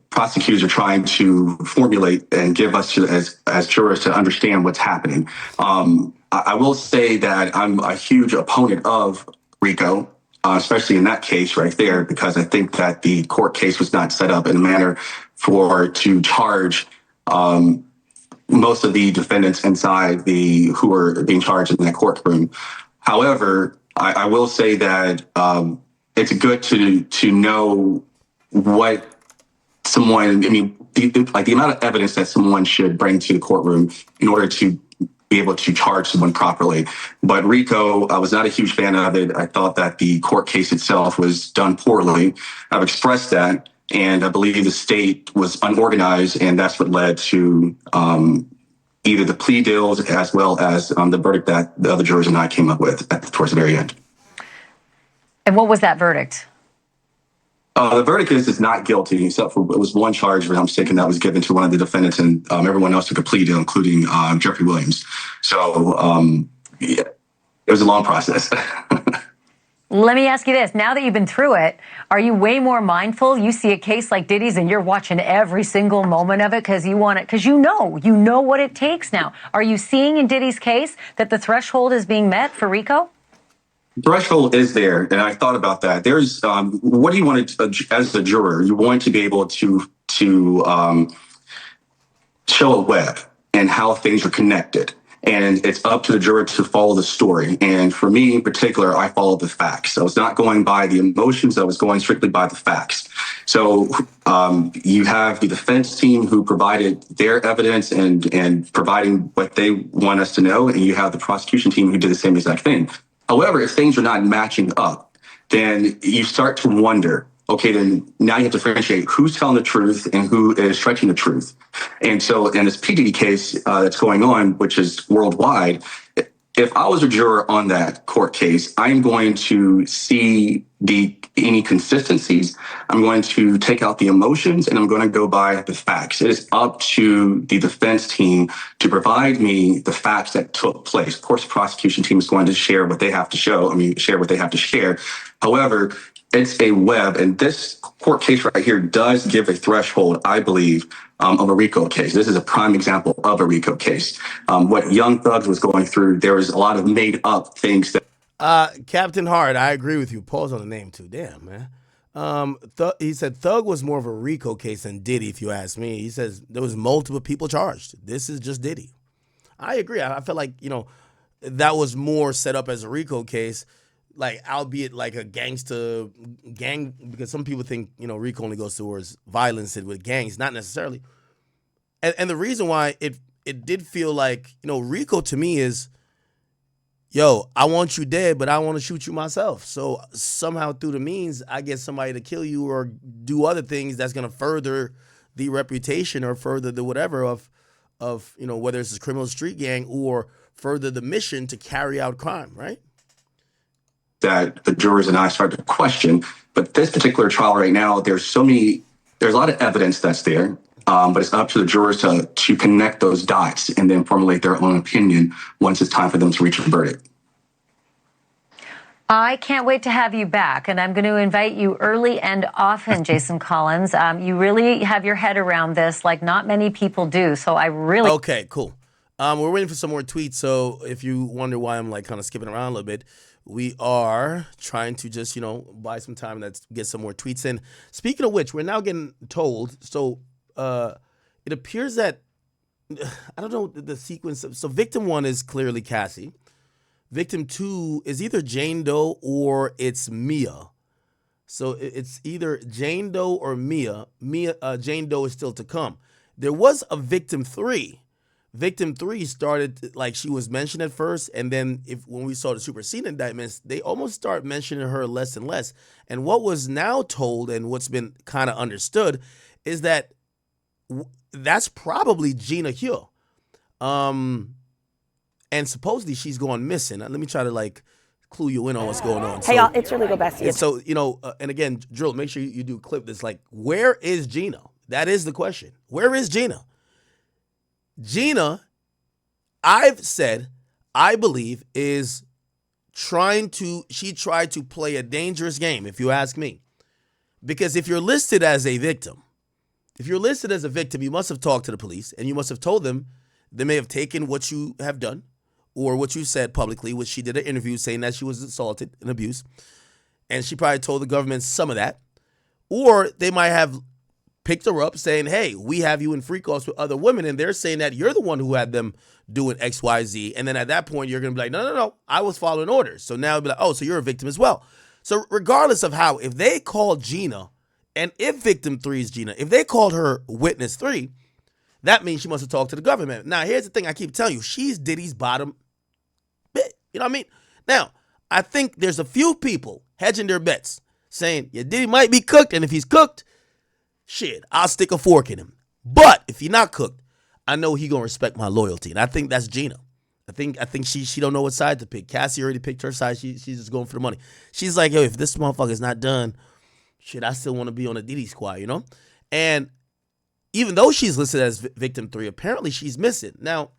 prosecutors are trying to formulate and give us as jurors to understand what's happening. I will say that I'm a huge opponent of RICO, especially in that case right there, because I think that the court case was not set up in a manner to charge most of the defendants inside who were being charged in that courtroom. However, I will say that it's good to know what someone, I mean, the amount of evidence that someone should bring to the courtroom in order to be able to charge someone properly. But RICO, I was not a huge fan of it. I thought that the court case itself was done poorly. I've expressed that, and I believe the state was unorganized, and that's what led to either the plea deals as well as the verdict that the other jurors and I came up with towards the very end. And what was that verdict? The verdict is not guilty, except for it was one charge, if I'm mistaken, that was given to one of the defendants, and everyone else took a plea deal, including Jeffrey Williams. So yeah, it was a long process. Let me ask you this. Now that you've been through it, are you way more mindful? You see a case like Diddy's and you're watching every single moment of it because you want it, because you know what it takes now. Are you seeing in Diddy's case that the threshold is being met for RICO? Threshold is there, and I thought about that. There's what do you want to, as a juror, you want to be able to show a web and how things are connected. And it's up to the juror to follow the story. And for me in particular, I followed the facts. I was not going by the emotions. I was going strictly by the facts. So you have the defense team who provided their evidence and providing what they want us to know. And you have the prosecution team who did the same exact thing. However, if things are not matching up, then you start to wonder, okay, then now you have to differentiate who's telling the truth and who is stretching the truth. And so in this P. Diddy case that's going on, which is worldwide, if I was a juror on that court case, I'm going to see any consistencies. I'm going to take out the emotions, and I'm going to go by the facts. It is up to the defense team to provide me the facts that took place. Of course, the prosecution team is going to share what they have to share what they have to share. However, it's a web, and this court case right here does give a threshold, I believe, of a RICO case. This is a prime example of a RICO case. What Young Thugs was going through, there was a lot of made up things that. Captain Hart, I agree with you. Pause on the name too. Damn, man. He said Thug was more of a RICO case than Diddy, if you ask me. He says there was multiple people charged. This is just Diddy. I agree. I feel like, that was more set up as a RICO case, like, albeit like a gangster gang, because some people think, RICO only goes towards violence with gangs. Not necessarily. And the reason why it did feel like, RICO to me is, yo, I want you dead, but I want to shoot you myself. So somehow through the means, I get somebody to kill you or do other things that's going to further the reputation or further the whatever of whether it's a criminal street gang or further the mission to carry out crime, right? That the jurors and I started to question. But this particular trial right now, there's a lot of evidence that's there. But it's up to the jurors to connect those dots and then formulate their own opinion once it's time for them to reach a verdict. I can't wait to have you back, and I'm going to invite you early and often, Jason Collins. You really have your head around this like not many people do, so I really... Okay, cool. We're waiting for some more tweets, so if you wonder why I'm like kind of skipping around a little bit, we are trying to just, buy some time to get some more tweets in. Speaking of which, we're now getting told, so... it appears that, I don't know the sequence. So victim 1 is clearly Cassie. Victim 2 is either Jane Doe or it's Mia. So it's either Jane Doe or Mia. Jane Doe is still to come. There was a victim 3. Victim 3 started, like she was mentioned at first, and then when we saw the superseding indictments, they almost start mentioning her less and less. And what was now told and what's been kind of understood is that that's probably Gina Hugh. And supposedly she's gone missing. Let me try to clue you in on what's going on. Hey, y'all, it's your legal bestie. And so, and again, Drill, make sure you do clip this. Like, where is Gina? That is the question. Where is Gina? Gina, I've said, I believe, is she tried to play a dangerous game, if you ask me. Because if you're listed as a victim, you must have talked to the police and you must have told them they may have taken what you have done or what you said publicly, which she did an interview saying that she was assaulted and abused. And she probably told the government some of that. Or they might have picked her up saying, hey, we have you in free calls with other women. And they're saying that you're the one who had them doing X, Y, Z. And then at that point, you're going to be like, no, I was following orders. So now it'll be like, oh, so you're a victim as well. So regardless of how, if they called Gina, and if victim 3 is Gina, if they called her witness 3, that means she must have talked to the government. Now, here's the thing I keep telling you. She's Diddy's bottom bit. You know what I mean? Now, I think there's a few people hedging their bets saying, yeah, Diddy might be cooked, and if he's cooked, shit, I'll stick a fork in him. But if he's not cooked, I know he gonna respect my loyalty. And I think that's Gina. I think she don't know what side to pick. Cassie already picked her side. She's just going for the money. She's like, yo, if this motherfucker's not done, shit, I still want to be on the Diddy squad, And even though she's listed as victim 3, apparently she's missing. Now,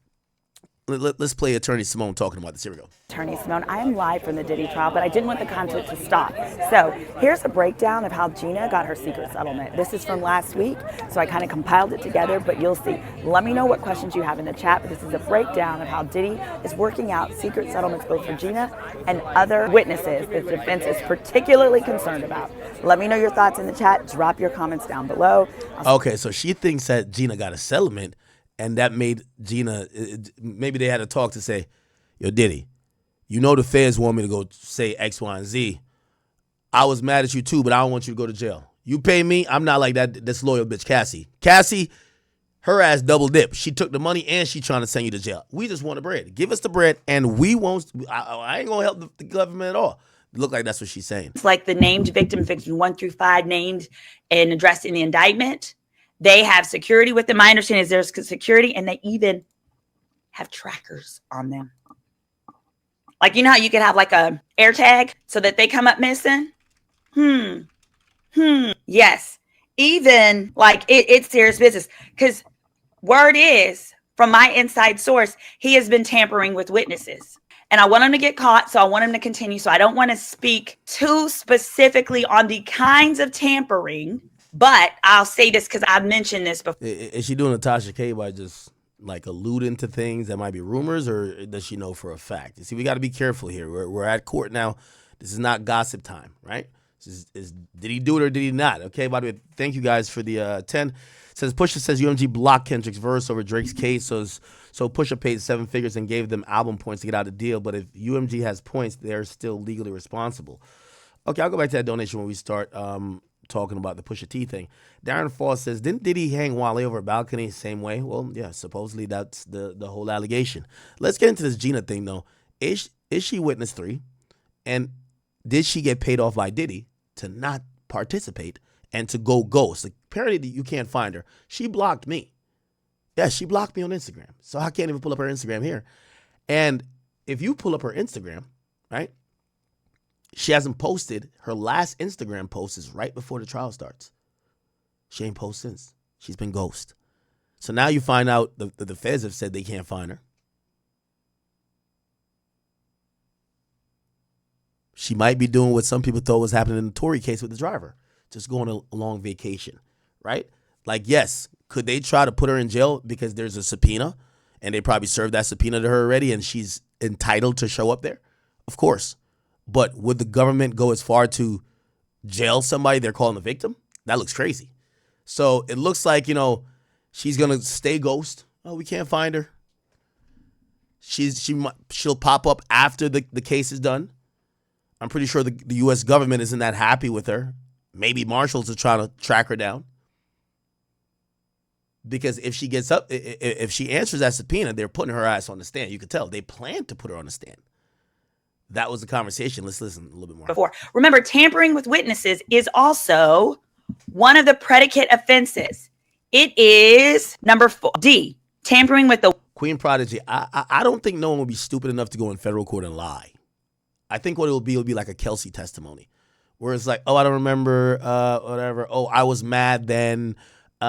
let's play Attorney Simone talking about this. Here we go. Attorney Simone, I am live from the Diddy trial, but I didn't want the content to stop. So here's a breakdown of how Gina got her secret settlement. This is from last week, so I kind of compiled it together, but you'll see. Let me know what questions you have in the chat, but this is a breakdown of how Diddy is working out secret settlements both for Gina and other witnesses that the defense is particularly concerned about. Let me know your thoughts in the chat. Drop your comments down below. Okay, so she thinks that Gina got a settlement, and that made Gina, maybe they had a talk to say, yo, Diddy, the feds want me to go say X, Y, and Z. I was mad at you too, but I don't want you to go to jail. You pay me, I'm not like that disloyal bitch Cassie. Cassie, her ass double dip. She took the money and she trying to send you to jail. We just want the bread. Give us the bread and we won't, I ain't going to help the government at all. Look like that's what she's saying. It's like the named victims 1 through 5 named and addressed in the indictment. They have security with them. My understanding is there's security, and they even have trackers on them. Like, you know how you can have like a air tag so that they come up missing? Yes. Even like it's serious business, because word is from my inside source, he has been tampering with witnesses. And I want him to get caught, so I want him to continue. So I don't want to speak too specifically on the kinds of tampering, but I'll say this because I've mentioned this before. Is she doing Natasha K by just like alluding to things that might be rumors, or does she know for a fact? You see, we got to be careful here. We're at court now. This is not gossip time, right? Did he do it or did he not? Okay, by the way, thank you guys for the 10. It says Pusha says UMG blocked Kendrick's verse over Drake's case, so Pusha paid 7 figures and gave them album points to get out of the deal. But if UMG has points, they're still legally responsible. Okay, I'll go back to that donation when we start talking about the Pusha T thing. Darren Fall says, didn't Diddy hang Wale over a balcony same way? Well, yeah, supposedly that's the whole allegation. Let's get into this Gina thing, though. Is she witness 3? And did she get paid off by Diddy to not participate and to go ghost? Like, apparently you can't find her. She blocked me. Yeah, she blocked me on Instagram. So I can't even pull up her Instagram here. And if you pull up her Instagram, right, she hasn't posted. Her last Instagram post is right before the trial starts. She ain't posted since. She's been ghost. So now you find out the feds have said they can't find her. She might be doing what some people thought was happening in the Tory case with the driver, just going a long vacation, right? Like, yes, could they try to put her in jail because there's a subpoena, and they probably served that subpoena to her already, and she's entitled to show up there? Of course. But would the government go as far to jail somebody they're calling a victim? That looks crazy. So it looks like, she's going to stay ghost. Oh, we can't find her. She'll pop up after the case is done. I'm pretty sure the U.S. government isn't that happy with her. Maybe marshals are trying to track her down. Because if she gets up, if she answers that subpoena, they're putting her ass on the stand. You could tell. They plan to put her on the stand. That was the conversation. Let's listen a little bit more. Before. Remember, tampering with witnesses is also one of the predicate offenses. It is number 4. D, tampering with the Queen Prodigy. I don't think no one will be stupid enough to go in federal court and lie. I think what it'll be like a Kelsey testimony, where it's like, oh, I don't remember, whatever. Oh, I was mad then. Hey,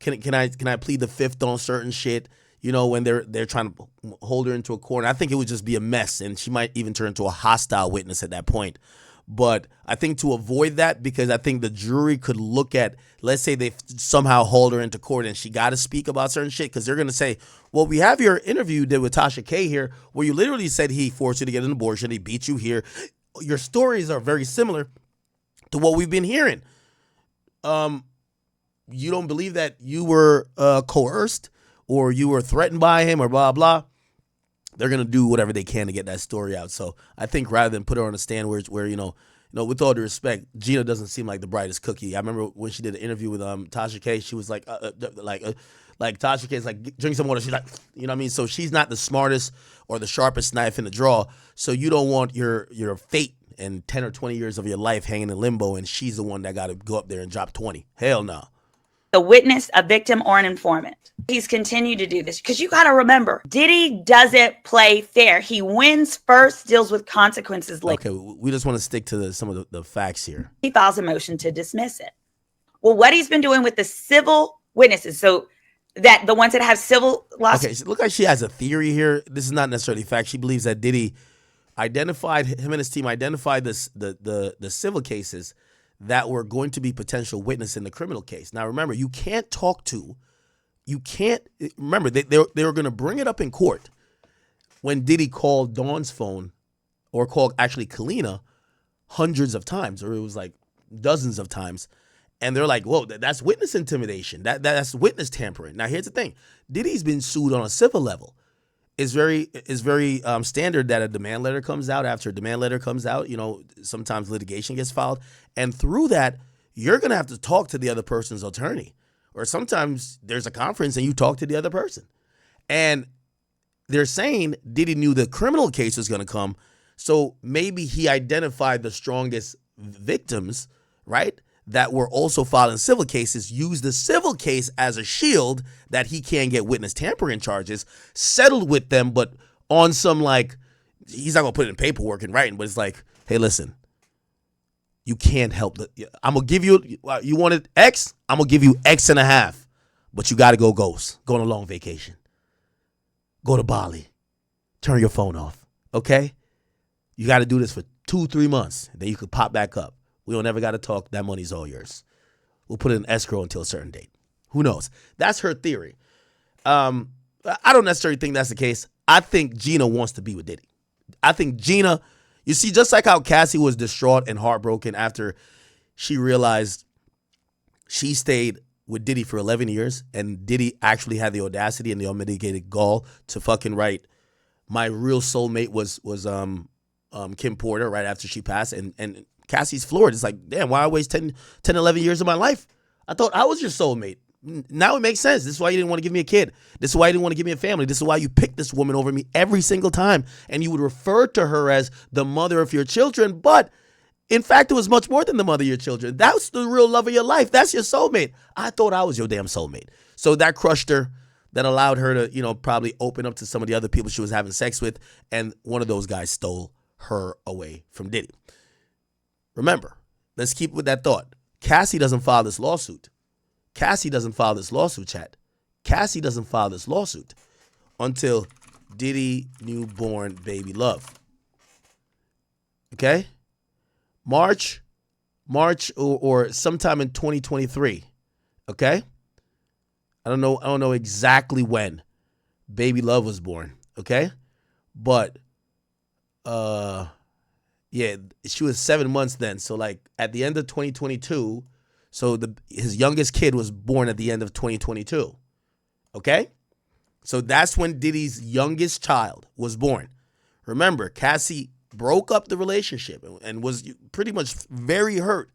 can I plead the fifth on certain shit? When they're trying to hold her into a corner. I think it would just be a mess, and she might even turn into a hostile witness at that point. But I think to avoid that, because I think the jury could look at, let's say they somehow hauled her into court and she got to speak about certain shit, because they're going to say, well, we have your interview you did with Tasha K here, where you literally said he forced you to get an abortion, he beat you here. Your stories are very similar to what we've been hearing. You don't believe that you were coerced or you were threatened by him or blah, blah. They're going to do whatever they can to get that story out. So I think rather than put her on a stand where with all due respect, Gina doesn't seem like the brightest cookie. I remember when she did an interview with Tasha K, she was like Tasha K is like, drink some water. She's like, you know what I mean? So she's not the smartest or the sharpest knife in the drawer. So you don't want your fate and 10 or 20 years of your life hanging in limbo, and she's the one that got to go up there and drop 20. Hell no. The witness, a victim, or an informant. He's continued to do this because you got to remember, Diddy doesn't play fair. He wins first, deals with consequences later. Okay, we just want to stick to some of the facts here. He files a motion to dismiss it. Well, what he's been doing with the civil witnesses, so that the ones that have civil lawsuits. Okay, it looks like she has a theory here. This is not necessarily fact. She believes that Diddy identified, him and his team identified the civil cases that were going to be potential witness in the criminal case. Now, remember, remember, they were going to bring it up in court when Diddy called Dawn's phone, or called actually Kalina, hundreds of times, or it was like dozens of times. And they're like, whoa, that's witness intimidation. That's witness tampering. Now, here's the thing. Diddy's been sued on a civil level. It's very standard that a demand letter comes out. After a demand letter comes out, sometimes litigation gets filed. And through that, you're going to have to talk to the other person's attorney. Or sometimes there's a conference and you talk to the other person. And they're saying Diddy knew the criminal case was going to come. So maybe he identified the strongest victims, right, that were also filed in civil cases, used the civil case as a shield that he can't get witness tampering charges, settled with them, but on some like, he's not going to put it in paperwork and writing, but it's like, hey, listen, you can't help I'm going to give you wanted X, I'm going to give you X and a half, but you got to go ghost, go on a long vacation, go to Bali, turn your phone off, okay? You got to do this for 2-3 months, then you could pop back up. We don't ever got to talk. That money's all yours. We'll put it in escrow until a certain date. Who knows? That's her theory. I don't necessarily think that's the case. I think Gina wants to be with Diddy. I think Gina, you see, just like how Cassie was distraught and heartbroken after she realized she stayed with Diddy for 11 years and Diddy actually had the audacity and the unmitigated gall to fucking write, my real soulmate was Kim Porter right after she passed. And Cassie's floored. It's like, damn, why I waste 10, 11 years of my life? I thought I was your soulmate. Now it makes sense. This is why you didn't want to give me a kid. This is why you didn't want to give me a family. This is why you picked this woman over me every single time. And you would refer to her as the mother of your children. But in fact, it was much more than the mother of your children. That's the real love of your life. That's your soulmate. I thought I was your damn soulmate. So that crushed her. That allowed her to, probably open up to some of the other people she was having sex with. And one of those guys stole her away from Diddy. Remember, let's keep with that thought. Cassie doesn't file this lawsuit. Cassie doesn't file this lawsuit, chat. Cassie doesn't file this lawsuit until Diddy newborn baby love. Okay? March or sometime in 2023. Okay? I don't know exactly when baby love was born. Okay? But yeah, she was 7 months then. So like at the end of 2022, so his youngest kid was born at the end of 2022. Okay? So that's when Diddy's youngest child was born. Remember, Cassie broke up the relationship and was pretty much very hurt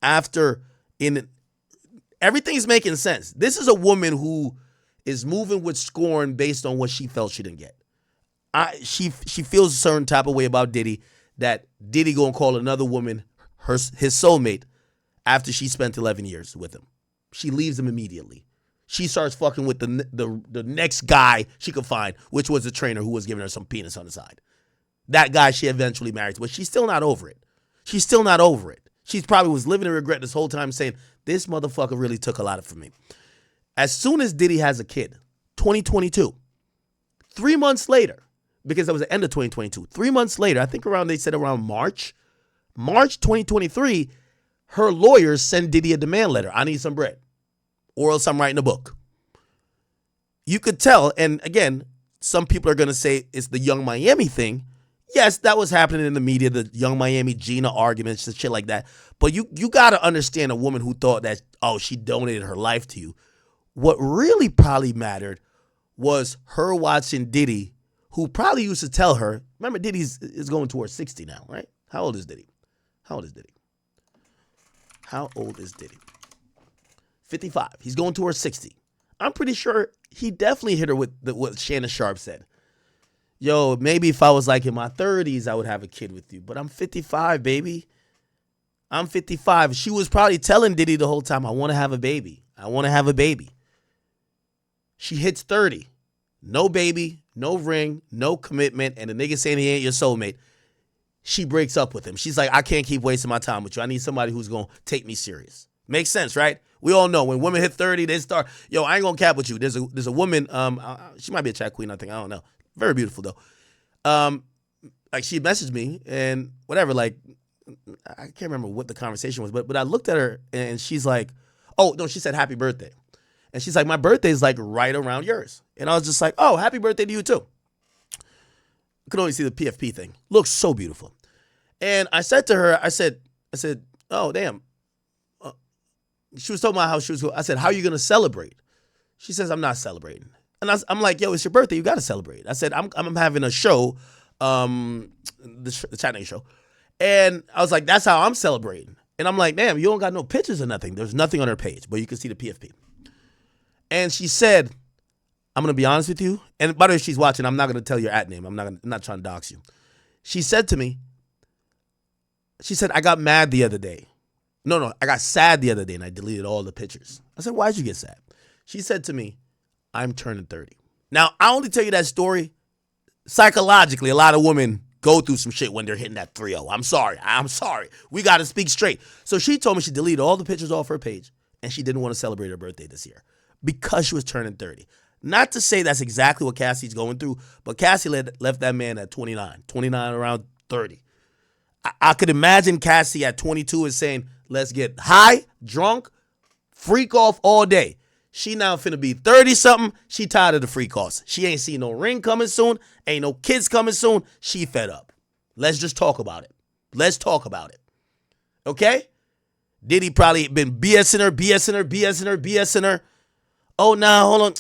after everything's making sense. This is a woman who is moving with scorn based on what she felt she didn't get. She feels a certain type of way about Diddy, that Diddy gonna call another woman his soulmate after she spent 11 years with him. She leaves him immediately. She starts fucking with the next guy she could find, which was a trainer who was giving her some penis on the side. That guy she eventually married, but she's still not over it. She's still not over it. She probably was living in regret this whole time saying, this motherfucker really took a lot from me. As soon as Diddy has a kid, 2022, 3 months later, because that was the end of 2022. 3 months later, I think they said around March 2023, her lawyers send Diddy a demand letter. I need some bread, or else I'm writing a book. You could tell, and again, some people are going to say it's the Young Miami thing. Yes, that was happening in the media, the Young Miami Gina arguments and shit like that. But you got to understand a woman who thought that, she donated her life to you. What really probably mattered was her watching Diddy, who probably used to tell her, remember Diddy is going towards 60 now, right? How old is Diddy? 55. He's going towards 60. I'm pretty sure he definitely hit her with what Shannon Sharp said. Yo, maybe if I was like in my 30s, I would have a kid with you. But I'm 55, baby. I'm 55. She was probably telling Diddy the whole time, I want to have a baby. I want to have a baby. She hits 30. No baby, no ring, no commitment, and the nigga saying he ain't your soulmate. She breaks up with him. She's like, I can't keep wasting my time with you. I need somebody who's going to take me serious. Makes sense, right? We all know when women hit 30, they start, I ain't going to cap with you. There's a woman, she might be a chat queen, I think. I don't know. Very beautiful, though. Like, she messaged me and whatever, like, I can't remember what the conversation was, but I looked at her and she's like, oh, no, she said happy birthday. And she's like, my birthday is like right around yours. And I was just like, oh, happy birthday to you too. I could only see the PFP thing. Looks so beautiful. And I said to her, I said, oh, damn. She was talking about how she was going. I said, how are you going to celebrate? She says, I'm not celebrating. And I'm like, yo, it's your birthday. You got to celebrate. I said, I'm having a show, the Chat Night show. And I was like, that's how I'm celebrating. And I'm like, damn, you don't got no pictures or nothing. There's nothing on her page, but you can see the PFP. And she said, I'm going to be honest with you. And by the way, she's watching. I'm not going to tell your at name. I'm not trying to dox you. She said to me, I got mad the other day. No, I got sad the other day and I deleted all the pictures. I said, why'd you get sad? She said to me, I'm turning 30. Now, I only tell you that story psychologically. A lot of women go through some shit when they're hitting that 3-0. I'm sorry. We got to speak straight. So she told me she deleted all the pictures off her page and she didn't want to celebrate her birthday this year because she was turning 30. Not to say that's exactly what Cassie's going through, but Cassie left that man at 29 around 30. I could imagine Cassie at 22 is saying, let's get high, drunk, freak off all day. She now finna be 30-something. She tired of the freak offs. She ain't seen no ring coming soon. Ain't no kids coming soon. She fed up. Let's just talk about it. Let's talk about it. Okay? Diddy probably been BSing her. Oh, nah, hold on.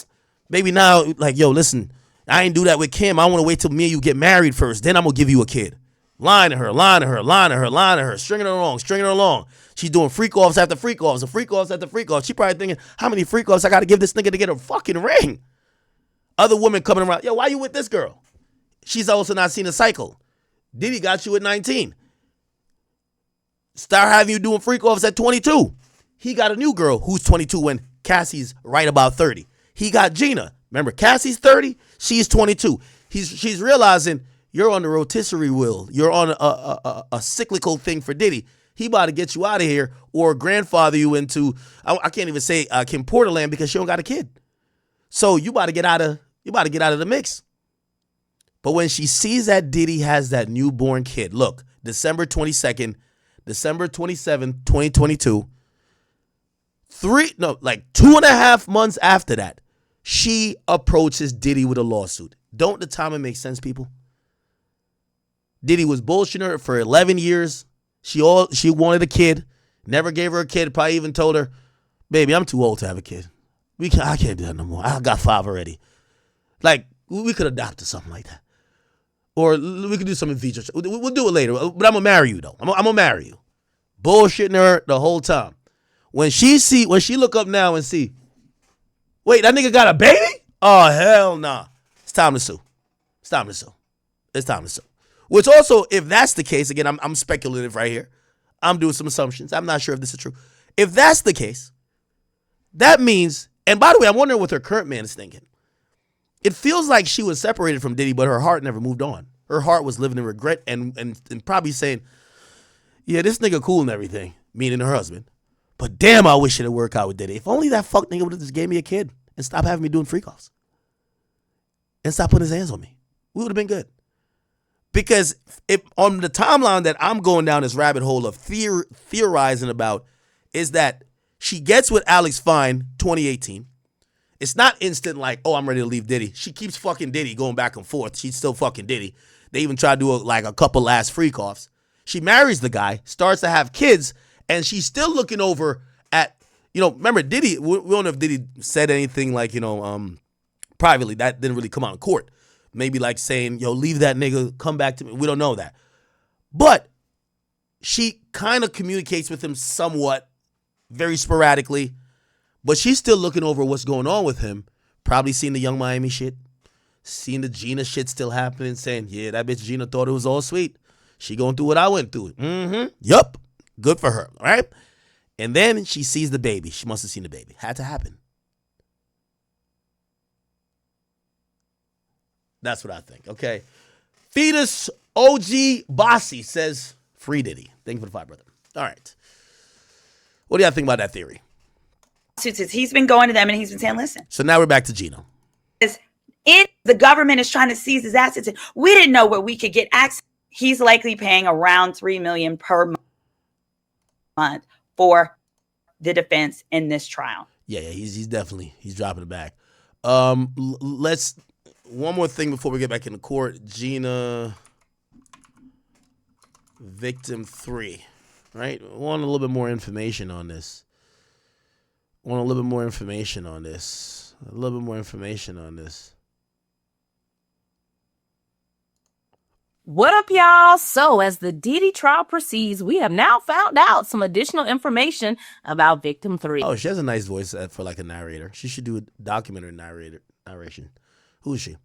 Baby, now, like, yo, listen, I ain't do that with Kim. I want to wait till me and you get married first. Then I'm going to give you a kid. Lying to her, stringing her along. She's doing freak offs after freak offs, and freak offs after freak offs. She probably thinking, how many freak offs I got to give this nigga to get a fucking ring? Other women coming around, yo, why you with this girl? She's also not seen a cycle. Diddy got you at 19. Start having you doing freak offs at 22. He got a new girl who's 22 when Cassie's right about 30. He got Gina. Remember, Cassie's 30, she's 22. She's realizing you're on the rotisserie wheel. You're on a cyclical thing for Diddy. He about to get you out of here or grandfather you into, I can't even say Kim Porterland because she don't got a kid. So you about to get out of the mix. But when she sees that Diddy has that newborn kid, look, December 27th, 2022, 2.5 months after that, she approaches Diddy with a lawsuit. Don't the timing make sense, people? Diddy was bullshitting her for 11 years. She wanted a kid, never gave her a kid, probably even told her, baby, I'm too old to have a kid. I can't do that no more. I got 5 already. Like, we could adopt or something like that. Or we could do some in vitro. We'll do it later. But I'm going to marry you, though. I'm going to marry you. Bullshitting her the whole time. When she look up now and see, wait, that nigga got a baby? Oh, hell nah. It's time to sue. Which also, if that's the case, again, I'm speculative right here. I'm doing some assumptions. I'm not sure if this is true. If that's the case, that means, and by the way, I'm wondering what her current man is thinking. It feels like she was separated from Diddy, but her heart never moved on. Her heart was living in regret and probably saying, yeah, this nigga cool and everything, meaning her husband. But damn, I wish it would work out with Diddy. If only that fuck nigga would have just gave me a kid and stopped having me doing freak offs. And stop putting his hands on me. We would have been good. Because if on the timeline that I'm going down this rabbit hole of theorizing about is that she gets with Alex Fine 2018. It's not instant like, oh, I'm ready to leave Diddy. She keeps fucking Diddy going back and forth. She's still fucking Diddy. They even try to do a couple last freak offs. She marries the guy, starts to have kids, and she's still looking over at, remember Diddy, we don't know if Diddy said anything like, privately. That didn't really come out in court. Maybe like saying, yo, leave that nigga, come back to me. We don't know that. But she kind of communicates with him somewhat, very sporadically. But she's still looking over what's going on with him. Probably seen the Young Miami shit. Seen the Gina shit still happening. Saying, yeah, that bitch Gina thought it was all sweet. She going through what I went through. Yup. Good for her. All right. And then she sees the baby. She must have seen the baby. Had to happen. That's what I think. Okay. Fetus OG Bossy says, free Diddy. Thank you for the 5, brother. All right. What do y'all think about that theory? He's been going to them and he's been saying, listen. So now we're back to Gino. The government is trying to seize his assets. We didn't know where we could get access. He's likely paying around $3 million per month for the defense in this trial. Yeah, he's definitely dropping it back. Let's one more thing before we get back into court. Gina, victim 3, right? Want a little bit more information on this. What up, y'all? So as the Diddy trial proceeds, we have now found out some additional information about victim 3. Oh, she has a nice voice for like a narrator. She should do a documentary narration. Who is she?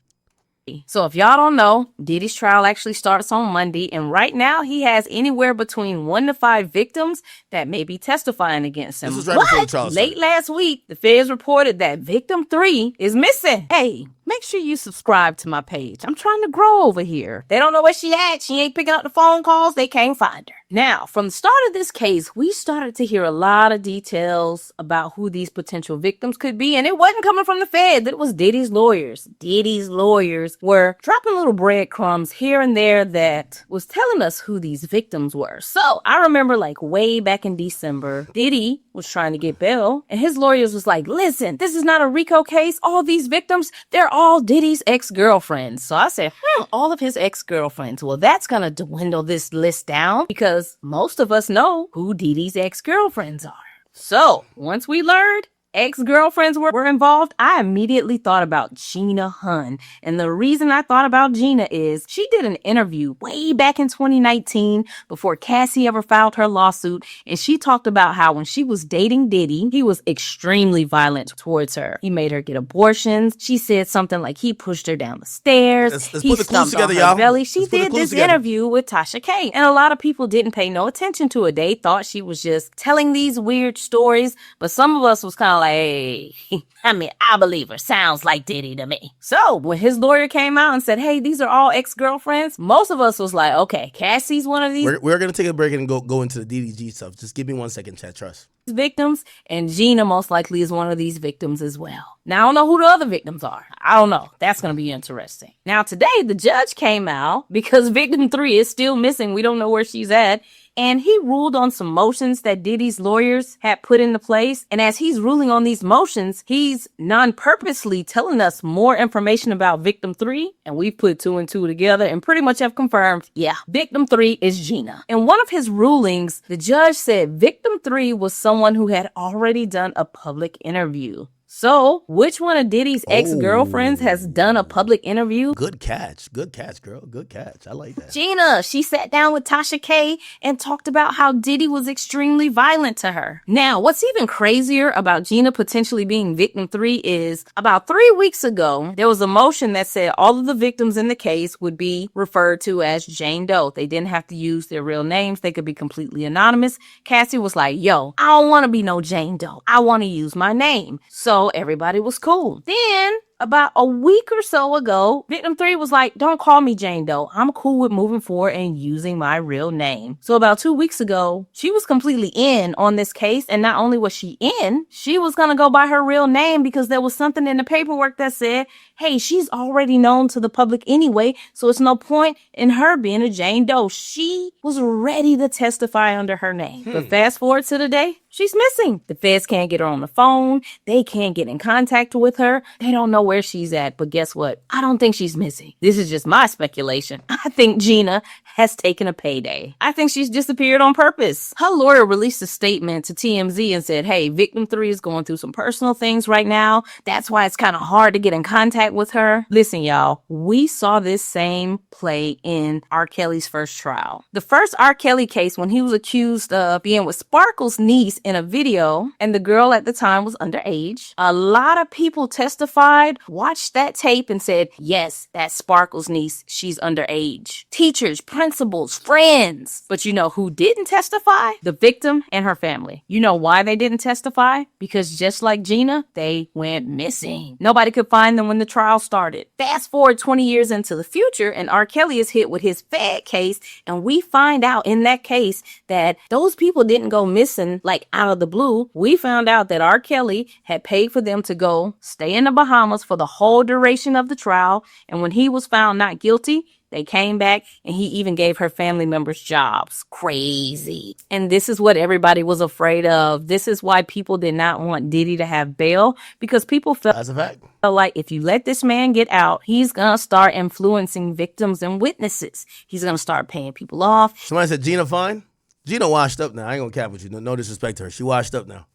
So if y'all don't know, Diddy's trial actually starts on Monday, and right now he has anywhere between 1 to 5 victims that may be testifying against him. This was right before the trial Late last week, the feds reported that victim 3 is missing. Hey, make sure you subscribe to my page. I'm trying to grow over here. They don't know where she at. She ain't picking up the phone calls. They can't find her. Now, from the start of this case, we started to hear a lot of details about who these potential victims could be, and it wasn't coming from the feds. It was Diddy's lawyers. Diddy's lawyers were dropping little breadcrumbs here and there that was telling us who these victims were. So I remember like way back in December, Diddy was trying to get bail, and his lawyers was like, listen, this is not a RICO case. All these victims, they're all Diddy's ex-girlfriends. So I said, all of his ex-girlfriends. Well, that's going to dwindle this list down because most of us know who Diddy's ex-girlfriends are. So once we learned ex-girlfriends were involved, I immediately thought about Gina Hunn. And the reason I thought about Gina is she did an interview way back in 2019 before Cassie ever filed her lawsuit. And she talked about how when she was dating Diddy, he was extremely violent towards her. He made her get abortions. She said something like he pushed her down the stairs. Let's He put the clues stomped on together, her y'all. belly. She Let's put the did clues this together. interview with Tasha K. And a lot of people didn't pay no attention to it. They thought she was just telling these weird stories. But some of us was kind of like, hey, I mean, I believe her. Sounds like Diddy to me. So when his lawyer came out and said, hey, these are all ex-girlfriends, most of us was like, okay, Cassie's one of these We're going to take a break and go into the DDG stuff. Just give me 1 second, chat. Trust. victims, and Gina most likely is one of these victims as well. Now, I don't know who the other victims are. I don't know. That's going to be interesting. Now, today, the judge came out because victim 3 is still missing. We don't know where she's at. And he ruled on some motions that Diddy's lawyers had put into place. And as he's ruling on these motions, he's non-purposely telling us more information about victim 3. And we've put 2 and 2 together and pretty much have confirmed, yeah, victim 3 is Gina. In one of his rulings, the judge said victim 3 was someone who had already done a public interview. So, which one of Diddy's ex-girlfriends has done a public interview? Good catch. Good catch, girl. Good catch. I like that. Gina. She sat down with Tasha K and talked about how Diddy was extremely violent to her. Now, what's even crazier about Gina potentially being victim 3 is about 3 weeks ago, there was a motion that said all of the victims in the case would be referred to as Jane Doe. They didn't have to use their real names. They could be completely anonymous. Cassie was like, yo, I don't want to be no Jane Doe. I want to use my name. So everybody was cool. Then about a week or so ago, victim 3 was like, don't call me Jane Doe. I'm cool with moving forward and using my real name. So about 2 weeks ago, she was completely in on this case. And not only was she in, she was going to go by her real name because there was something in the paperwork that said, hey, she's already known to the public anyway, so it's no point in her being a Jane Doe. She was ready to testify under her name. But fast forward to today, she's missing. The feds can't get her on the phone. They can't get in contact with her. They don't know where she's at. But guess what? I don't think she's missing. This is just my speculation. I think Gina has taken a payday. I think she's disappeared on purpose. Her lawyer released a statement to TMZ and said, hey, victim 3 is going through some personal things right now. That's why it's kind of hard to get in contact with her. Listen, y'all, we saw this same play in R. Kelly's first trial. The first R. Kelly case, when he was accused of being with Sparkle's niece in a video, and the girl at the time was underage, a lot of people testified, watched that tape, and said, yes, that's Sparkle's niece. She's underage. Teachers, principals, friends. But you know who didn't testify? The victim and her family. You know why they didn't testify? Because just like Gina, they went missing. Nobody could find them when the trial started. Fast forward 20 years into the future, and R. Kelly is hit with his Fed case, and we find out in that case that those people didn't go missing like out of the blue. We found out that R. Kelly had paid for them to go stay in the Bahamas for the whole duration of the trial, and when he was found not guilty, they came back and he even gave her family members jobs. Crazy. And this is what everybody was afraid of. This is why people did not want Diddy to have bail, because people felt That's a fact. like if you let this man get out, he's going to start influencing victims and witnesses. He's going to start paying people off. Somebody said Gina fine. Gina washed up now. I ain't gonna cap with you. No disrespect to her. She washed up now.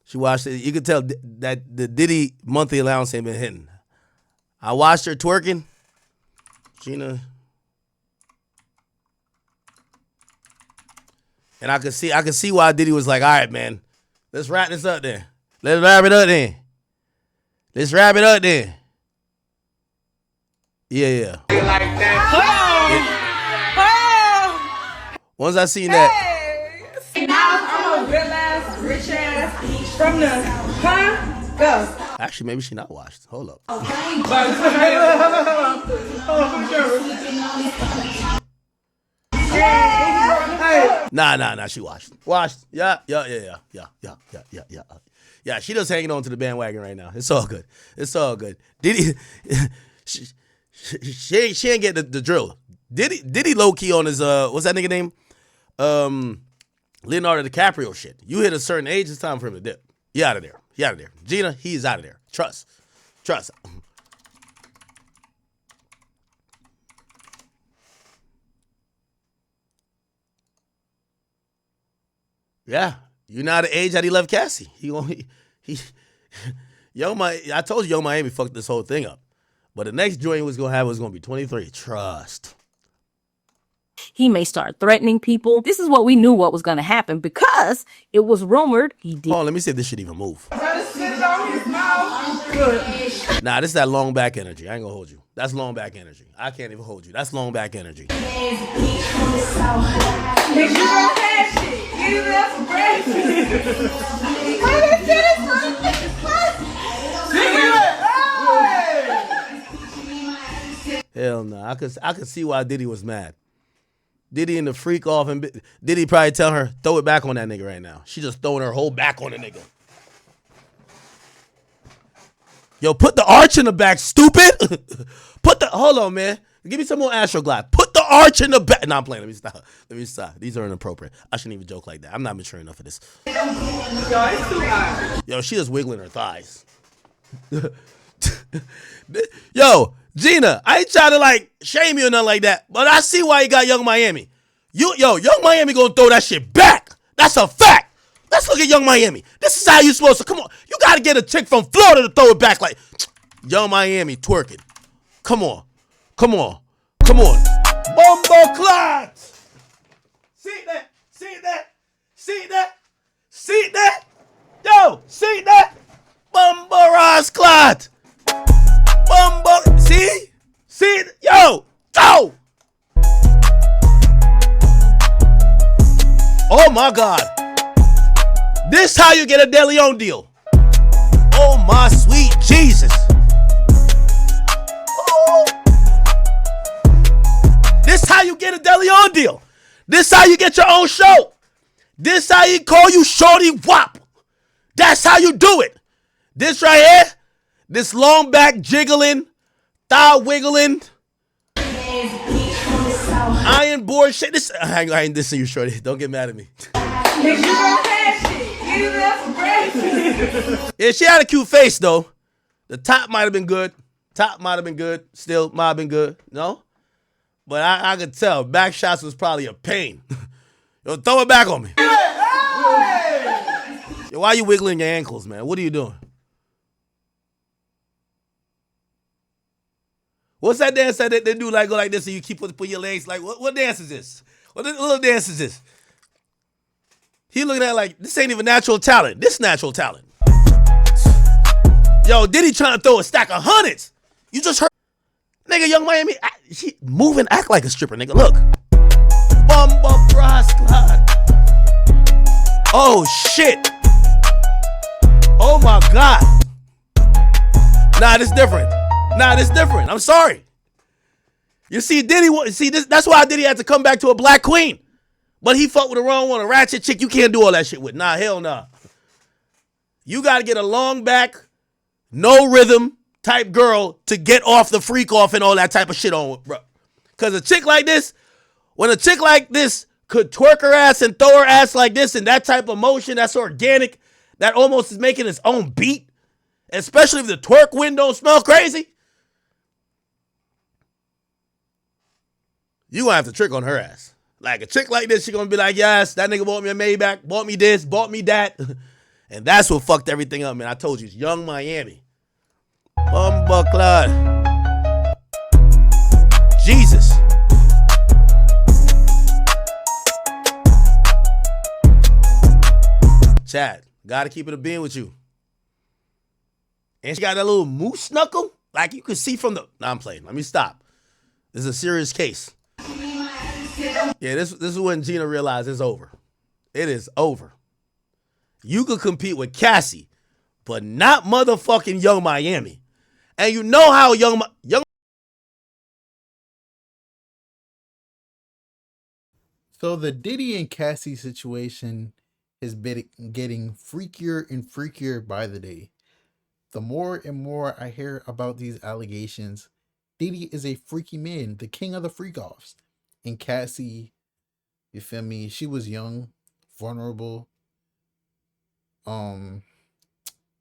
She washed it. You could tell that the Diddy monthly allowance ain't been hitting. I watched her twerking. Gina. And I could see why Diddy was like, all right, man, let's wrap this up then. Let's wrap it up then. Yeah. Like that. Once I seen that. Now I'm a real ass, rich ass from the go. Actually, maybe she not washed. Hold up. Nah. She washed. Yeah. Yeah, she just hanging on to the bandwagon right now. It's all good. Diddy, she ain't get the drill. Diddy low key on his what's that nigga name? Leonardo DiCaprio shit. You hit a certain age, it's time for him to dip. He out of there. Gina, he's out of there. Trust. Yeah, you know the age that he left Cassie. I told you Young Miami fucked this whole thing up. But the next joint was gonna be 23. Trust. He may start threatening people. This is what we knew what was going to happen because it was rumored he did. Oh, let me see if this shit even move. Nah, this is that long back energy. I ain't gonna hold you. That's long back energy. I can't even hold you. That's long back energy. Hell no. I could see why Diddy was mad. Diddy and the freak off, and Diddy probably tell her, throw it back on that nigga right now. She just throwing her whole back on the nigga. Yo, put the arch in the back, stupid. Hold on, man. Give me some more Astroglide. Put the arch in the back. Nah, I'm playing. Let me stop. These are inappropriate. I shouldn't even joke like that. I'm not mature enough for this. Yo, she just wiggling her thighs. Yo, Gina, I ain't trying to like shame you or nothing like that, but I see why you got Young Miami. Young Miami gonna throw that shit back. That's a fact. Let's look at Young Miami. This is how you supposed to. Come on, you gotta get a chick from Florida to throw it back like Young Miami twerking. Come on. Bumbo clots. See that? Yo, see that? Bumbo Ross clot. Bumbo, see? Yo, go! Oh my God. This how you get a De Leon deal. Oh my sweet Jesus. Ooh. This how you get a De Leon deal. This how you get your own show. This how you call you Shorty Wop. That's how you do it. This right here, this long back jiggling, thigh wiggling, iron board shit. I ain't dissing you, Shorty. Don't get mad at me. Yeah, she had a cute face though. The top might have been good. Still might have been good. No? But I could tell back shots was probably a pain. Yo, throw it back on me. Yo, why are you wiggling your ankles, man? What are you doing? What's that dance that they do like go like this and you keep put your legs like what dance is this? What little dance is this? He looking at it like this ain't even natural talent. This natural talent. Yo, Diddy trying to throw a stack of hundreds. You just heard nigga Young Miami she move and act like a stripper, nigga. Look. Bumba Bras Clyde. Oh shit. Oh my God. Nah, this different. I'm sorry. You see, Diddy, that's why Diddy had to come back to a black queen. But he fucked with the wrong one, a ratchet chick you can't do all that shit with. Nah, hell nah. You got to get a long back, no rhythm type girl to get off the freak off and all that type of shit on, bro. Because a chick like this, when a chick like this could twerk her ass and throw her ass like this and that type of motion that's organic, that almost is making its own beat, especially if the twerk wind don't smell crazy, you gonna have to trick on her ass. Like a chick like this, she gonna be like, yes, that nigga bought me a Maybach, bought me this, bought me that. And that's what fucked everything up, man. I told you, it's Young Miami. Bumbucklad. Jesus. Chad, gotta keep it a being with you. And she got that little moose knuckle. Like you can see from the... Nah, I'm playing. Let me stop. This is a serious case. Yeah, this is when Gina realized it's over. It is over. You could compete with Cassie, but not motherfucking Young Miami. And you know how Young So the Diddy and Cassie situation has been getting freakier and freakier by the day. The more and more I hear about these allegations, Diddy is a freaky man, the king of the freak-offs. And Cassie, you feel me? She was young, vulnerable. But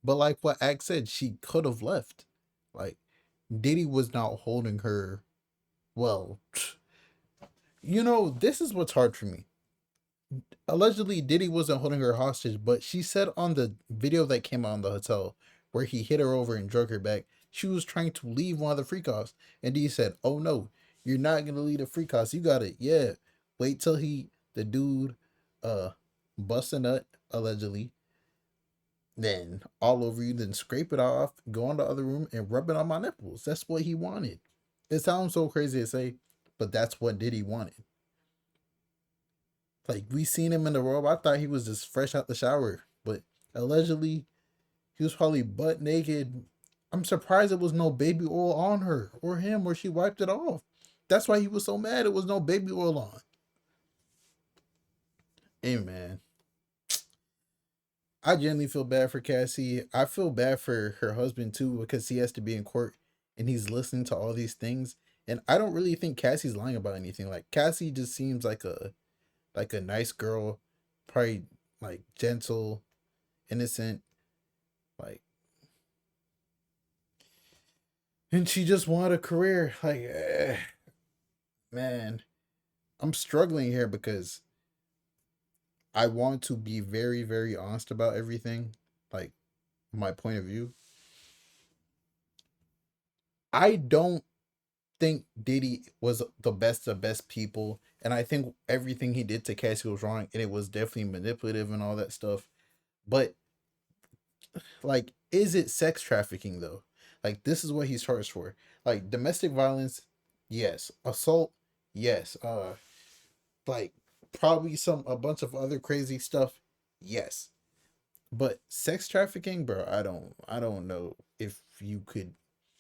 like what Ak said, she could have left. Like, Diddy was not holding her. Well, this is what's hard for me. Allegedly, Diddy wasn't holding her hostage, but she said on the video that came out in the hotel where he hit her over and drug her back, she was trying to leave one of the freak-offs. And Diddy said, "Oh no, you're not gonna leave the freak-offs. You got it. Yeah. Wait till the dude bust a nut, allegedly. Then all over you, then scrape it off, go in the other room and rub it on my nipples." That's what he wanted. It sounds so crazy to say, but that's what Diddy wanted. Like, we seen him in the robe. I thought he was just fresh out the shower, but allegedly he was probably butt naked. I'm surprised there was no baby oil on her or him, or she wiped it off. That's why he was so mad it was no baby oil on. Hey man, I genuinely feel bad for Cassie. I feel bad for her husband too, because he has to be in court and he's listening to all these things. And I don't really think Cassie's lying about anything. Like, Cassie just seems like a nice girl, probably like gentle, innocent, like, and she just wanted a career. Like, man, I'm struggling here because I want to be very, very honest about everything, like my point of view. I don't think Diddy was the best of best people, and I think everything he did to Cassie was wrong, and it was definitely manipulative and all that stuff. But like, is it sex trafficking though? Like, this is what he's charged for. Like, domestic violence, yes. Assault, yes. Like, probably a bunch of other crazy stuff, yes. But sex trafficking, bro, I don't know if you could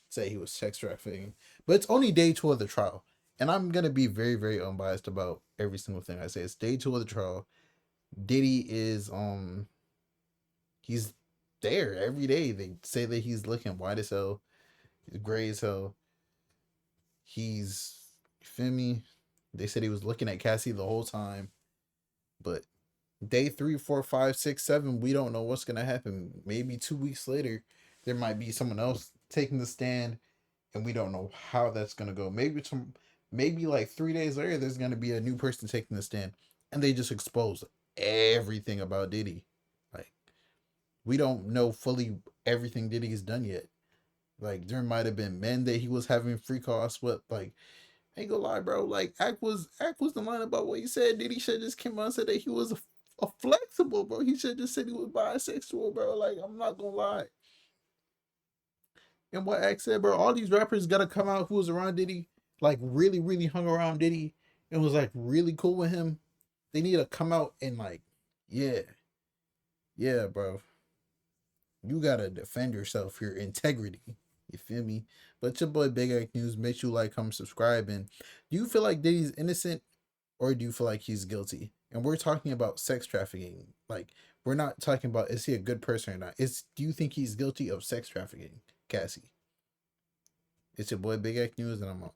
say he was sex trafficking. But it's only day 2 of the trial. And I'm gonna be very, very unbiased about every single thing I say. It's day 2 of the trial. Diddy is he's there every day. They say that he's looking white as hell, he's gray as hell. He's, you feel me? They said he was looking at Cassie the whole time. But day 3, 4, 5, 6, 7, we don't know what's gonna happen. Maybe 2 weeks later, there might be someone else taking the stand, and we don't know how that's gonna go. Maybe like 3 days later, there's gonna be a new person taking the stand, and they just expose everything about Diddy. Like, we don't know fully everything Diddy's done yet. Like, there might have been men that he was having free calls with. Like, I ain't gonna lie, bro. Like, Ak was the line about what he said. Diddy should just came out and said that he was a flexible, bro. He should just said he was bisexual, bro. Like, I'm not gonna lie. And what Ak said, bro, all these rappers gotta come out who was around Diddy, like really, really hung around Diddy and was like really cool with him. They need to come out and like, yeah, bro. You gotta defend yourself, your integrity. You feel me? But your boy Big Ak News. Make sure you like, comment, subscribe. And do you feel like Diddy's innocent, or do you feel like he's guilty? And we're talking about sex trafficking. Like, we're not talking about is he a good person or not. Do you think he's guilty of sex trafficking, Cassie? It's your boy Big Ak News, and I'm out.